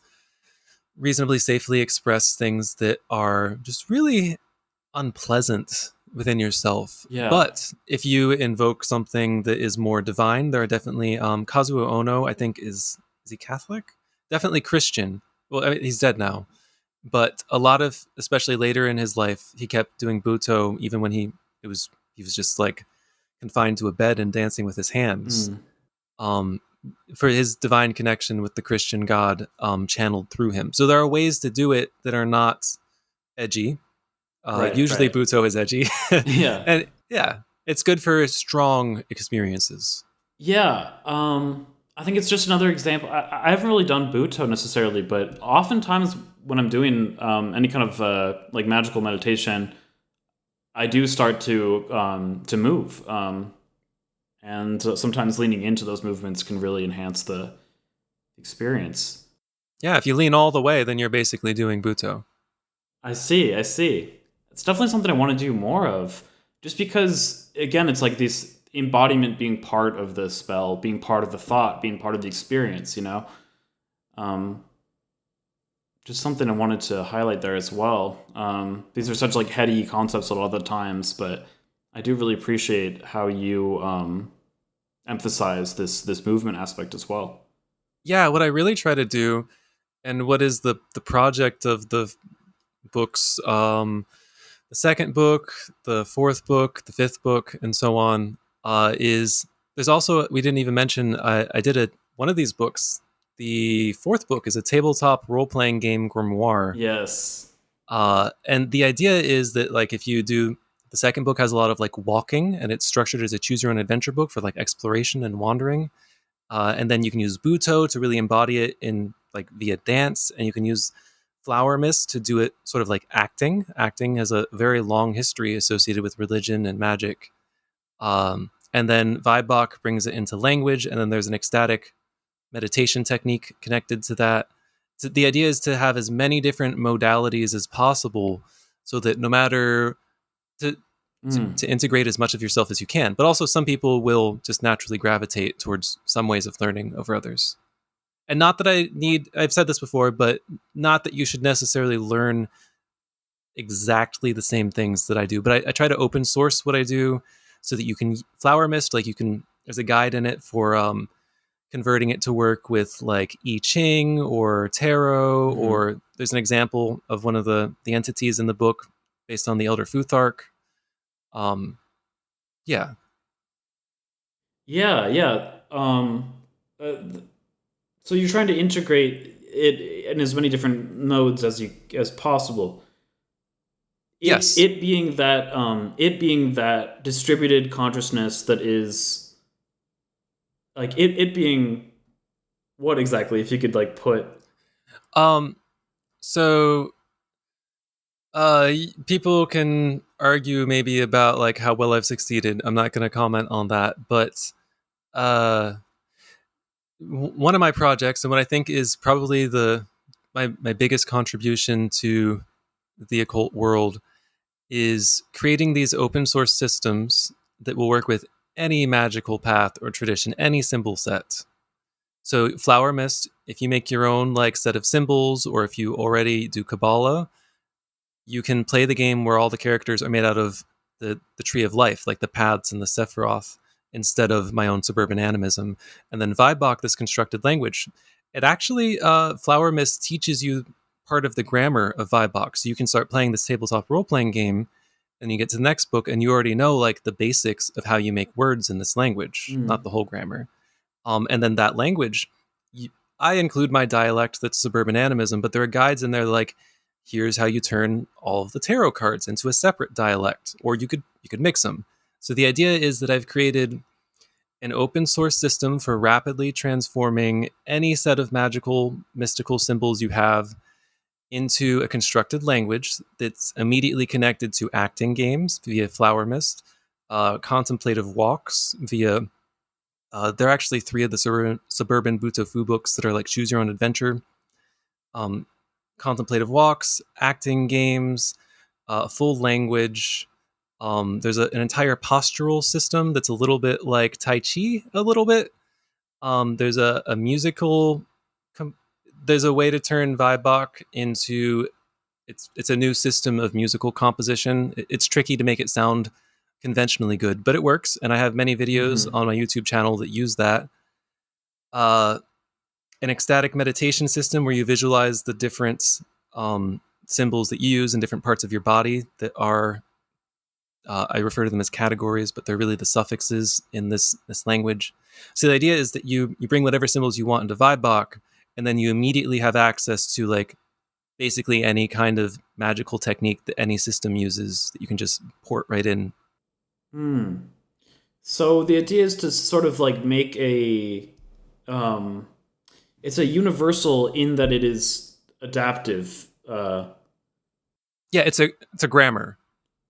reasonably safely express things that are just really unpleasant within yourself. Yeah. But if you invoke something that is more divine, there are definitely Kazuo Ono. I think is he Catholic? Definitely Christian. Well, I mean, he's dead now, but a lot of, especially later in his life, he kept doing Buto even when he was just like confined to a bed and dancing with his hands. Mm. Um, for his divine connection with the Christian God channeled through him. So there are ways to do it that are not edgy. Right. Usually Right. Buto is edgy. Yeah. And yeah, it's good for strong experiences. Yeah. I think it's just another example. I haven't really done Buto necessarily, but oftentimes when I'm doing any kind of like magical meditation, I do start to move, and sometimes leaning into those movements can really enhance the experience. Yeah, if you lean all the way, then you're basically doing Buto. I see. I see. It's definitely something I want to do more of, just because again, it's like this embodiment being part of the spell, being part of the thought, being part of the experience. Um, just something I wanted to highlight there as well. These are such like heady concepts a lot of the times, but I do really appreciate how you emphasize this movement aspect as well. Yeah, what I really try to do, and what is the project of the books, the second book, the fourth book, the fifth book, and so on, is there's also, we didn't even mention, I did one of these books. The fourth book is a tabletop role playing game grimoire. Yes. And the idea is that like if you do, the second book has a lot of like walking, and it's structured as a choose your own adventure book for like exploration and wandering. And then you can use Buto to really embody it in like via dance, and you can use Flower Mist to do it sort of like acting. Acting has a very long history associated with religion and magic. And then Vibok brings it into language, and then there's an ecstatic meditation technique connected to that. So the idea is to have as many different modalities as possible, so that no matter to, Mm. to integrate as much of yourself as you can. But also, some people will just naturally gravitate towards some ways of learning over others. And not that I've said this before, but not that you should necessarily learn exactly the same things that I do. But I try to open source what I do so that you can Flower Mist, like you can, there's a guide in it for converting it to work with like I Ching or tarot, Hmm. or there's an example of one of the entities in the book based on the Elder Futhark. Um, yeah, Yeah, yeah. So you're trying to integrate it in as many different nodes as possible. It yes. it being that it being that distributed consciousness that is like it being what exactly, if you could like put. Um, so people can argue maybe about like how well I've succeeded. I'm not going to comment on that, but uh, one of my projects, and what I think is probably the my biggest contribution to the occult world, is creating these open source systems that will work with any magical path or tradition, any symbol set. So Flower Mist, if you make your own like set of symbols, or if you already do Kabbalah, you can play the game where all the characters are made out of the tree of life, like the paths and the Sephiroth, instead of my own suburban animism. And then Vibok, this constructed language, it actually, Flower Mist teaches you part of the grammar of Vibok. So you can start playing this tabletop role playing game, and you get to the next book, and you already know like the basics of how you make words in this language, not Mm, the whole grammar. And then that language, you, I include my dialect that's suburban animism, but there are guides in there like, here's how you turn all of the tarot cards into a separate dialect, or you could mix them. So the idea is that I've created an open source system for rapidly transforming any set of magical mystical symbols you have into a constructed language that's immediately connected to acting games via Flower Mist, contemplative walks via. There are actually three of the suburban Butofu books that are like choose your own adventure. Um, contemplative walks, acting games, a full language. There's an entire postural system that's a little bit like Tai Chi, a little bit. There's a musical. There's a way to turn Vibok into it's a new system of musical composition. It's tricky to make it sound conventionally good, but it works. And I have many videos Mm-hmm. on my YouTube channel that use that. Uh, an ecstatic meditation system where you visualize the different symbols that you use in different parts of your body that are I refer to them as categories, but they're really the suffixes in this language. So the idea is that you bring whatever symbols you want into Vibok, and then you immediately have access to like basically any kind of magical technique that any system uses that you can just port right in. Hmm. So the idea is to sort of like make a um, it's a universal in that it is adaptive. Yeah, it's a grammar.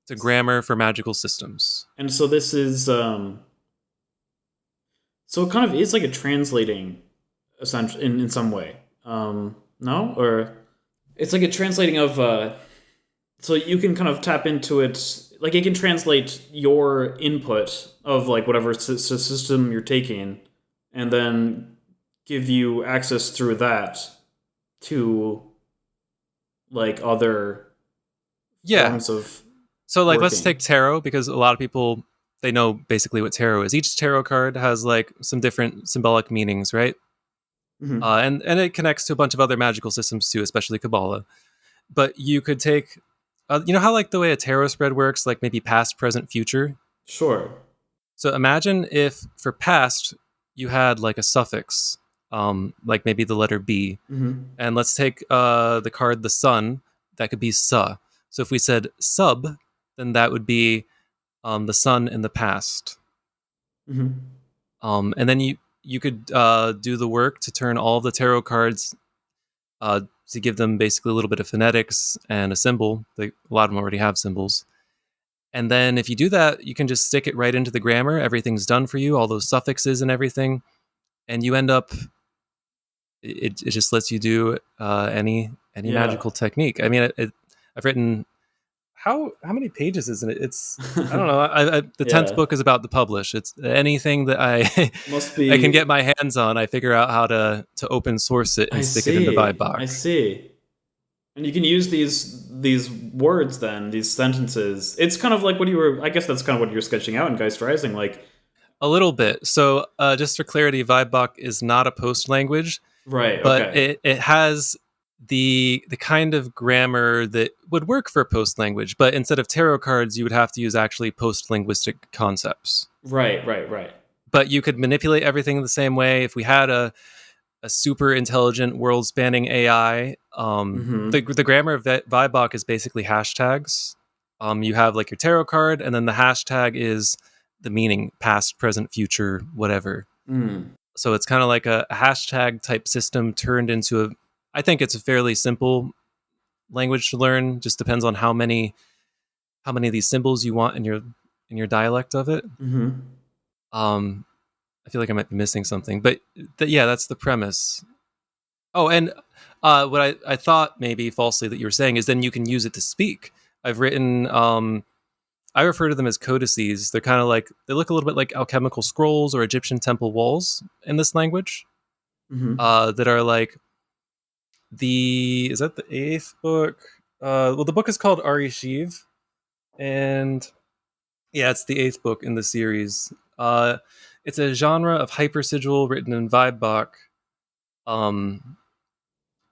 It's a grammar for magical systems. And so this is so it kind of is like a translating essentially in some way. No? Or it's like a translating of so you can kind of tap into it like it can translate your input of like whatever system you're taking and then give you access through that to like other Yeah. forms of So like let's working. take tarot because a lot of people they know basically what tarot is. Each tarot card has like some different symbolic meanings, right? Hmm. And it connects to a bunch of other magical systems too, especially Kabbalah. But you could take, you know how like the way a tarot spread works, like maybe past, present, future. Sure. So imagine if for past you had like a suffix, like maybe the letter B, Hmm. and let's take the card the sun. That could be sa. So if we said sub, then that would be the sun in the past. Hmm. And then you could do the work to turn all of the tarot cards to give them basically a little bit of phonetics and a symbol. A lot of them already have symbols. And then if you do that, you can just stick it right into the grammar. Everything's done for you, all those suffixes and everything, and you end up. It just lets you do any Yeah. magical technique. I mean, I've written how many pages is it? It's I don't know. The 10th Yeah. book is about to publish. It's anything that I Must I can get be. my hands on. I figure out how to open source it I and stick it into see. I Vibok. see. And you can use these words then, these sentences. It's kind of like what you were. I guess that's kind of what you're sketching out in Geist Rising. Like, A little bit. So just for clarity, Vibok is not a post language, right? but Okay. it has the kind of grammar that would work for a post language. But instead of tarot cards, you would have to use actually post linguistic concepts. Right. Right. Right. But you could manipulate everything the same way. If we had a super intelligent world spanning AI, Mm-hmm. the grammar of Vibok is basically hashtags. You have like your tarot card, and then the hashtag is the meaning past, present, future, whatever. Mm. So it's kind of like a hashtag type system turned into a. I think it's a fairly simple language to learn. Just depends on how many of these symbols you want in your dialect of it. Mm-hmm. Um, I feel like I might be missing something, but yeah, that's the premise. Oh, and what I thought maybe falsely that you were saying is then you can use it to speak. I've written. I refer to them as codices. They're kind of like they look a little bit like alchemical scrolls or Egyptian temple walls in this language. Mm-hmm. That are like the is that the eighth book? Well, the book is called Ari Shiv, and yeah, it's the eighth book in the series. It's a genre of hyper sigil written in Vibebach. Um,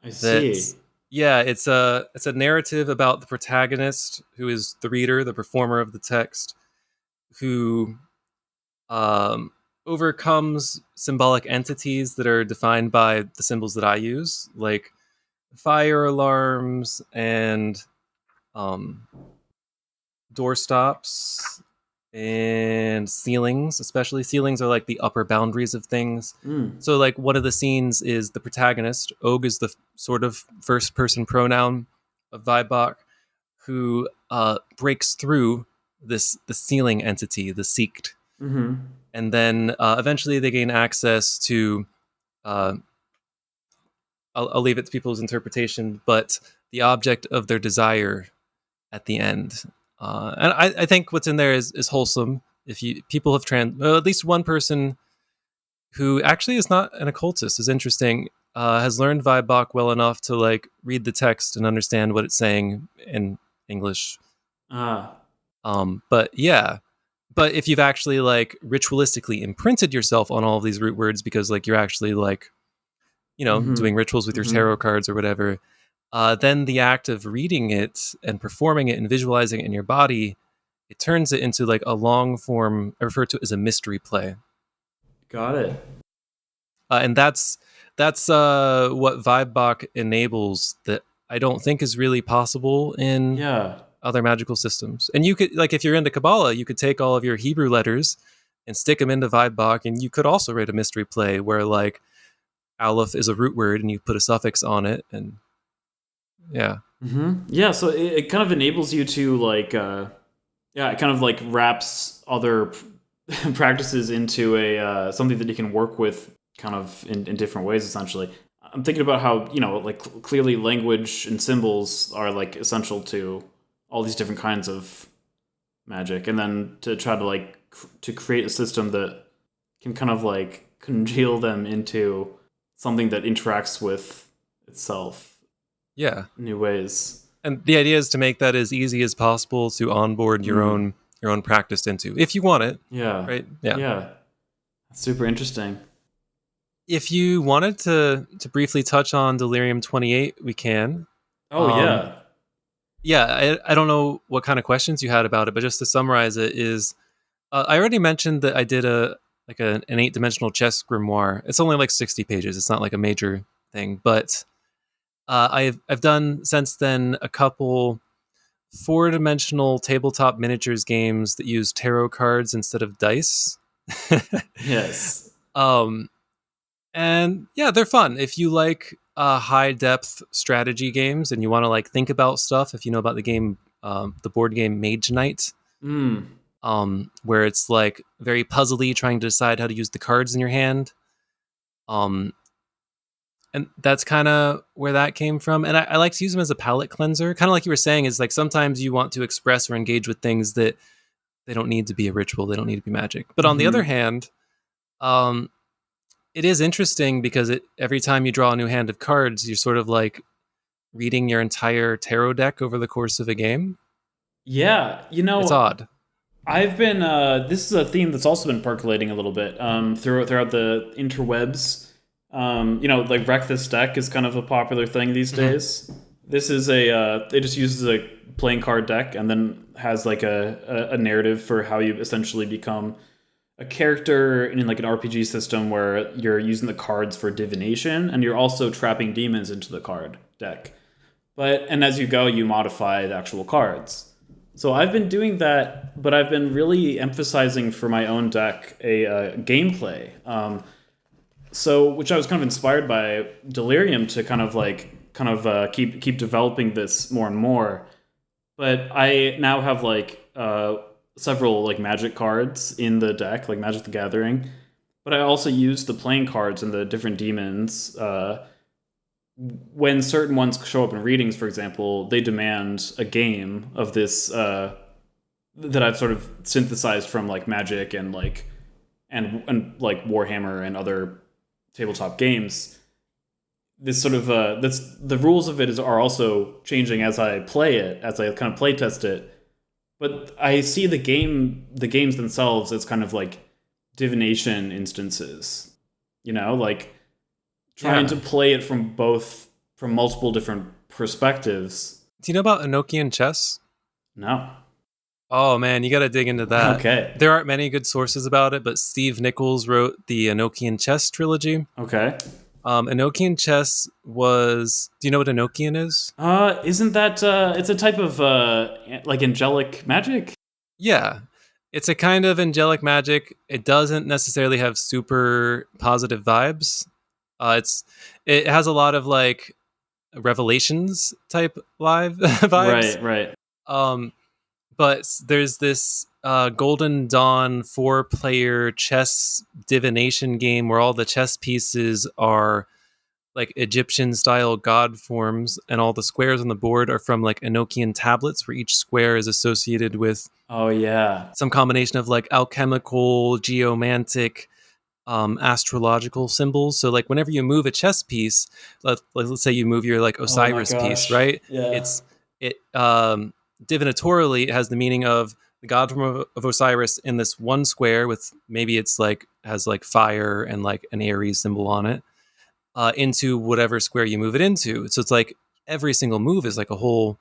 I that see. yeah, it's a narrative about the protagonist who is the reader, the performer of the text, who um, overcomes symbolic entities that are defined by the symbols that I use, like fire alarms and um, door stops and ceilings, especially. Ceilings are like the upper boundaries of things. Mm. So, like, one of the scenes is the protagonist. Og is the sort of first person pronoun of Vibok, who breaks through the ceiling entity, the seeked. Mm-hmm. And then eventually they gain access to. Uh, I'll leave it to people's interpretation, but the object of their desire at the end. And I think what's in there is wholesome. If you people have at least one person who actually is not an occultist is interesting. Has learned Vibok well enough to like read the text and understand what it's saying in English. Ah. But yeah, but if you've actually like ritualistically imprinted yourself on all of these root words because like you're actually like Mm-hmm. doing rituals with your Mm-hmm. tarot cards or whatever, then the act of reading it and performing it and visualizing it in your body, it turns it into like a long form. I refer to it as a mystery play, Got it. and that's what Vibebach enables that I don't think is really possible in Yeah. other magical systems. And you could like if you're into Kabbalah, you could take all of your Hebrew letters and stick them into Vibebach, and you could also write a mystery play where like Aleph is a root word and you put a suffix on it, and yeah. Mm-hmm. Yeah. So it kind of enables you to like, yeah, it kind of like wraps other practices into a something that you can work with, kind of in different ways. Essentially, I'm thinking about how like clearly language and symbols are like essential to all these different kinds of magic, and then to try to like to create a system that can kind of like congeal them into something that interacts with itself Yeah. in new ways. And the idea is to make that as easy as possible to onboard Mm. your own practice into, if you want it, Yeah, right? Yeah. yeah, that's super interesting. If you wanted to briefly touch on Delirium 28, we can. Oh Um, yeah. yeah, I don't know what kind of questions you had about it, but just to summarize it is, I already mentioned that I did an 8-dimensional chess grimoire. It's only like 60 pages. It's not like a major thing, but I've done since then a couple 4-dimensional tabletop miniatures games that use tarot cards instead of dice. Yes. um, and yeah, they're fun. If you like high depth strategy games and you want to like think about stuff, if you know about the game, the board game Mage Knight, Mm. where it's like very puzzly trying to decide how to use the cards in your hand. Um, and that's kind of where that came from. And I like to use them as a palate cleanser, kind of like you were saying. Is like sometimes you want to express or engage with things that they don't need to be a ritual, they don't need to be magic. But on the other Mm-hmm. hand, um, it is interesting because every time you draw a new hand of cards, you're sort of like reading your entire tarot deck over the course of a game. Yeah, It's odd. I've been. This is a theme that's also been percolating a little bit throughout the interwebs. Like wreck this deck is kind of a popular thing these Mhm. days. This is it just uses a playing card deck and then has like a narrative for how you essentially become a character in like an RPG system where you're using the cards for divination and you're also trapping demons into the card deck. And as you go, you modify the actual cards. So I've been doing that, but I've been really emphasizing for my own deck a gameplay. Which I was kind of inspired by Delirium to keep developing this more and more. But I now have like several like magic cards in the deck, like Magic the Gathering. But I also use the playing cards and the different demons. When certain ones show up in readings, for example, they demand a game of this that I've sort of synthesized from like Magic and and like Warhammer and other tabletop games. This sort of that's the rules of are also changing as I play it, as I kind of play test it. But I see the games themselves as kind of like divination instances. Like trying Yeah. to play it from multiple different perspectives. Do you know about Enochian chess? No. Oh man, you got to dig into that. Okay. There aren't many good sources about it, but Steve Nichols wrote the Enochian chess trilogy. Okay. Enochian chess was. Do you know what Enochian is? Isn't that it's a type of like angelic magic? Yeah. It's a kind of angelic magic. It doesn't necessarily have super positive vibes. It has a lot of like revelations type live vibes. Right. Um, but there's this Golden Dawn 4-player chess divination game where all the chess pieces are like Egyptian style god forms, and all the squares on the board are from like Enochian tablets, where each square is associated with Oh yeah. some combination of like alchemical, geomantic, astrological symbols. So like whenever you move a chess piece, let's say you move your like Oh my Osiris piece, gosh. right? Yeah. It divinatorily it has the meaning of the god form of Osiris in this one square with maybe it's like has like fire and like an Aries symbol on it, into whatever square you move it into. So it's like every single move is like a whole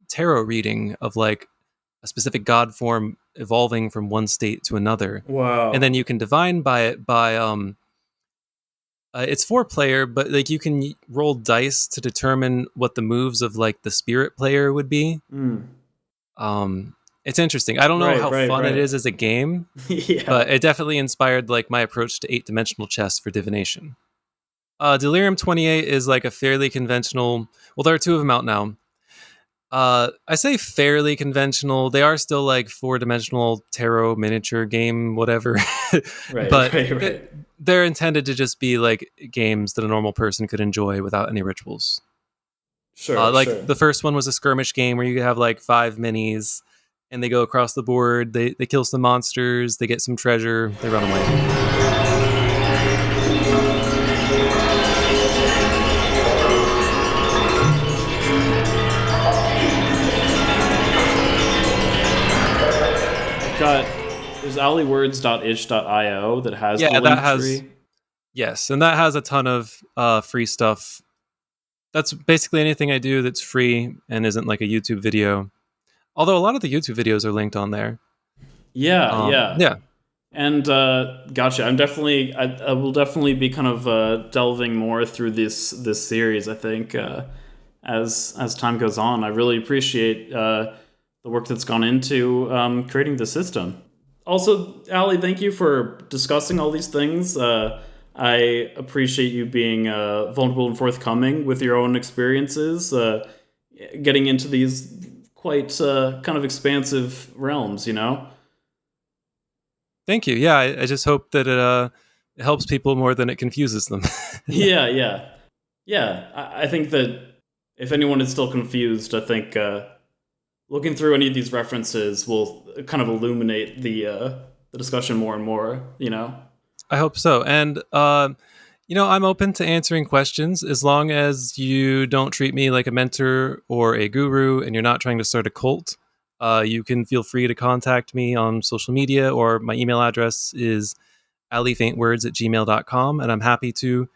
tarot reading of like a specific god form evolving from one state to another. And then Wow. you can divine by it by it's 4-player, but like you can roll dice to determine what the moves of like the spirit player would be. Mm. um it's interesting. I don't know how fun it Right. is as a game, Yeah. but it definitely inspired like my approach to 8-dimensional chess for divination. Delirium 28 is like a fairly conventional, well, there are two of them out now. I say fairly conventional. They are still like 4-dimensional tarot miniature game, whatever. But Right. they're intended to just be like games that a normal person could enjoy without any rituals. Like Sure. the first one was a skirmish game where you have like 5 minis, and they go across the board. They kill some monsters. They get some treasure. They run away. I've got there's alleywords.itch.io that has the Yeah, that link has, tree. yes, and that has a ton of free stuff. That's basically anything I do that's free and isn't like a YouTube video. Although a lot of the YouTube videos are linked on there. Yeah. Yeah, And gotcha. I will definitely be kind of delving more through this series. I think as time goes on, I really appreciate the work that's gone into creating the system. Also, Ali, thank you for discussing all these things. I appreciate you being vulnerable and forthcoming with your own experiences, getting into these quite kind of expansive realms. You know. thank you. Yeah, I just hope that it helps people more than it confuses them. Yeah. I think that if anyone is still confused, I think looking through any of these references will kind of illuminate the discussion more and more. You know. I hope so. And I'm open to answering questions as long as you don't treat me like a mentor or a guru, and you're not trying to start a cult. You can feel free to contact me on social media, or my email address is alleyfaintwords@gmail.com, and I'm happy to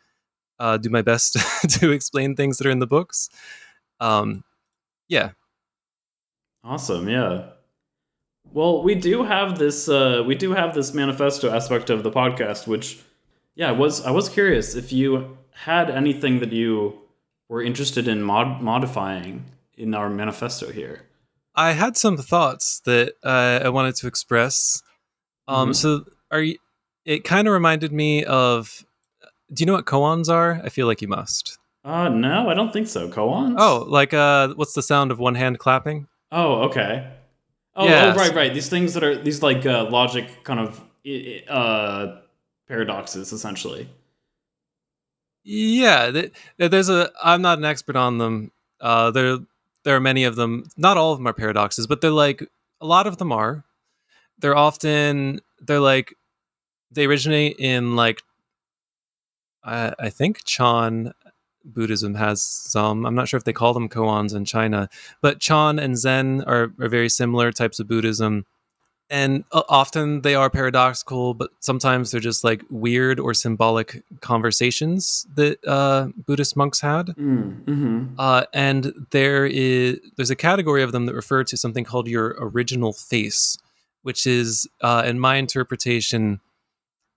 do my best to explain things that are in the books. Um, yeah. Awesome. Yeah. Well, we do have this manifesto aspect of the podcast, which yeah, I was curious if you had anything that you were interested in modifying in our manifesto here. I had some thoughts that I wanted to express. Mm-hmm. So are you? It kind of reminded me of. Do you know what koans are? I feel like you must. No, I don't think so. Koans? Oh, like what's the sound of one hand clapping? Oh, okay. Yes. Right. These things that are these like logic kind of paradoxes, essentially. Yeah. There's a. I'm not an expert on them. There are many of them. Not all of them are paradoxes, but they're like a lot of them are. They're like they originate in like I think Chan Buddhism has some. I'm not sure if they call them koans in China, but Chan and Zen are very similar types of Buddhism. And often they are paradoxical, but sometimes they're just like weird or symbolic conversations that Buddhist monks had. Mm-hmm. And there's a category of them that refer to something called your original face, which is, in my interpretation,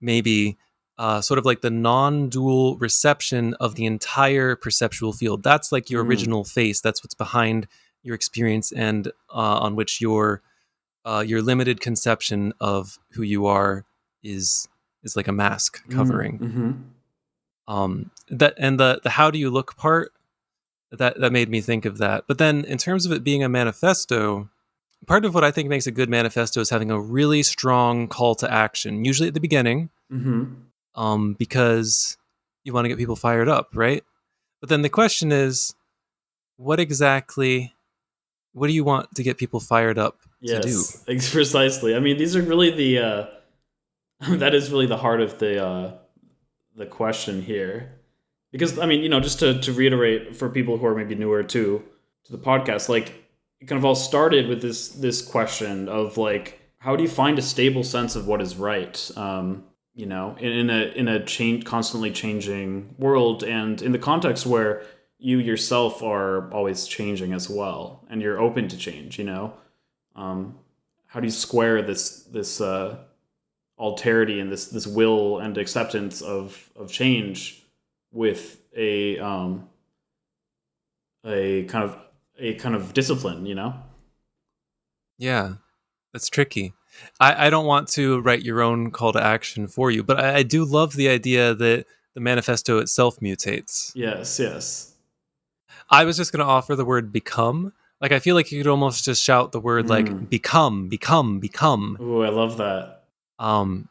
maybe sort of like the non-dual reception of the entire perceptual field. That's like your Mm. original face. That's what's behind your experience, and on which your your limited conception of who you are is like a mask covering. Mm-hmm. That and the how do you look part that made me think of that. But then in terms of it being a manifesto, part of what I think makes a good manifesto is having a really strong call to action, usually at the beginning, Mm-hmm. because you want to get people fired up, right? But then the question is, what exactly, what do you want to get people fired up to do? Yes, precisely. I mean, these are really the that is really the heart of the question here. Because I mean, just to reiterate for people who are maybe newer to the podcast, like it kind of all started with this question of like how do you find a stable sense of what is right? In a constantly changing world, and in the context where you yourself are always changing as well, and you're open to change. How do you square this alterity and this will and acceptance of change with a kind of discipline, Yeah, that's tricky. I don't want to write your own call to action for you, but I do love the idea that the manifesto itself mutates. Yes, yes. I was just going to offer the word become. Like, I feel like you could almost just shout the word like become, become, become. Ooh, I love that. Um,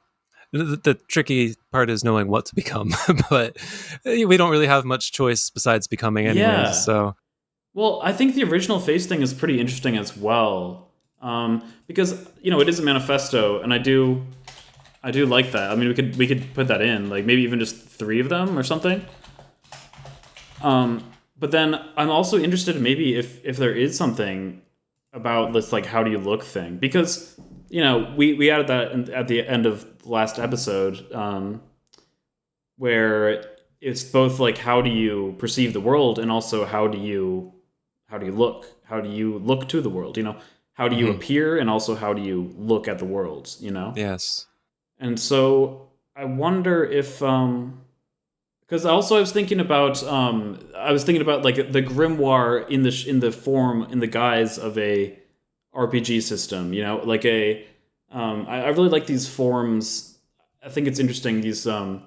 the tricky part is knowing what to become, but we don't really have much choice besides becoming anyways. Yeah. So, Well, I think the original face thing is pretty interesting as well, because it is a manifesto, and I do like that. I mean, we could put that in, like maybe even just 3 of them or something. But then I'm also interested in maybe if there is something about this like how do you look thing, because we added that at the end of the last episode, where it's both like how do you perceive the world, and also how do you look, how do you look to the world, how do you appear, and also how do you look at the world, yes. and so I wonder if because also I was thinking about like the grimoire in the guise of a RPG system, like I really like these forms. I think it's interesting, these and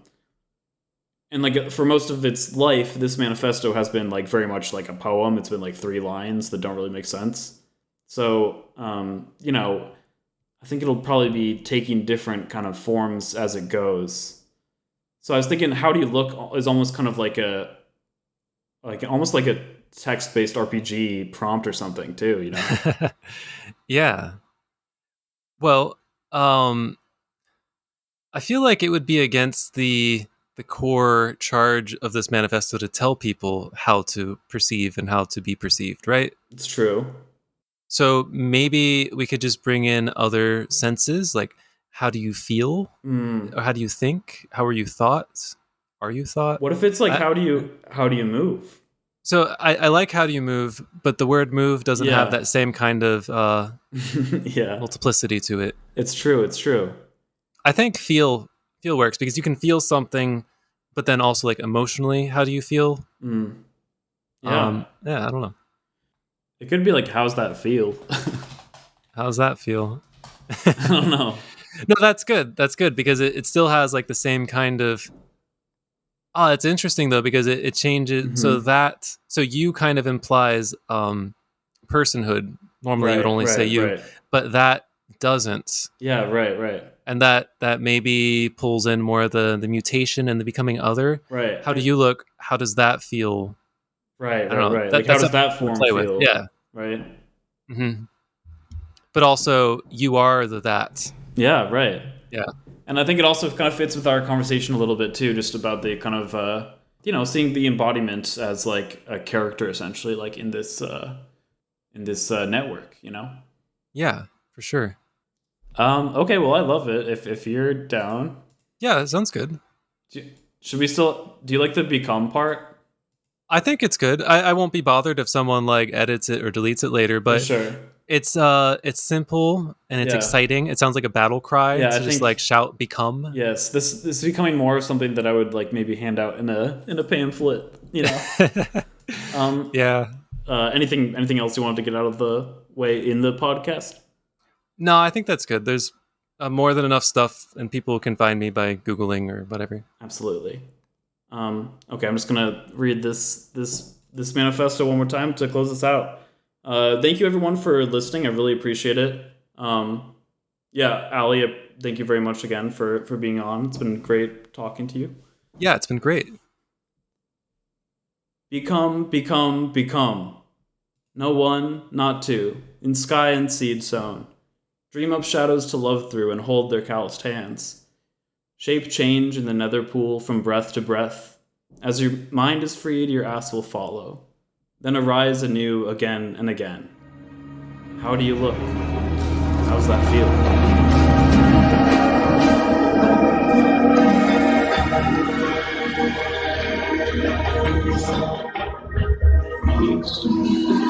like for most of its life, this manifesto has been like very much like a poem. It's been like 3 lines that don't really make sense. So I think it'll probably be taking different kind of forms as it goes. So I was thinking, how do you look is almost kind of like almost like a text-based RPG prompt or something too, Yeah. Well, I feel like it would be against the core charge of this manifesto to tell people how to perceive and how to be perceived, right? It's true. So maybe we could just bring in other senses, like how do you feel, Mm. or how do you think? How are you thought? Are you thought? What if it's like I, how do you move? so I like how do you move, but the word move doesn't have Yeah. that same kind of Yeah. multiplicity to it. It's true. It's true. I think feel works because you can feel something, but then also like emotionally, how do you feel? Mm. Yeah. Yeah, I don't know. It could be like, how's that feel? How's that feel? I don't know. No, that's good. That's good because it still has like the same kind of. Oh, it's interesting though because it changes. Hmm. So you kind of implies personhood. Normally, you would Right, only say right, you, right. but that doesn't, Yeah, right, right, and that maybe pulls in more of the mutation and the becoming other. right. How do you look? How does that feel? Right, I don't right, know. right. Like, how That's does something that to form play with. feel? Yeah. Right. hmm But also, you are the that. Yeah, right. Yeah. And I think it also kind of fits with our conversation a little bit too, just about the kind of seeing the embodiment as like a character essentially, like in this network. Yeah, for sure. Okay, well, I love it. If you're down, Yeah, that sounds good. should we still? Do you like the become part? I think it's good. I won't be bothered if someone like edits it or deletes it later, For but sure. it's simple and it's Yeah. exciting. It sounds like a battle cry Yeah, I to just like think shout become. yes. This is becoming more of something that I would like maybe hand out in a pamphlet. Um. Yeah. Anything else you wanted to get out of the way in the podcast? No, I think that's good. There's more than enough stuff, and people can find me by Googling or whatever. Absolutely. Okay, I'm just gonna read this manifesto one more time to close this out. Thank you everyone for listening. I really appreciate it. Yeah, Ali, thank you very much again for being on. It's been great talking to you. Yeah, it's been great. Become, become, become. No one, not two. In sky and seed sown. Dream up shadows to love through and hold their calloused hands. Shape change in the nether pool from breath to breath. As your mind is freed, your ass will follow. Then arise anew again and again. How do you look? How's that feel? Thank you.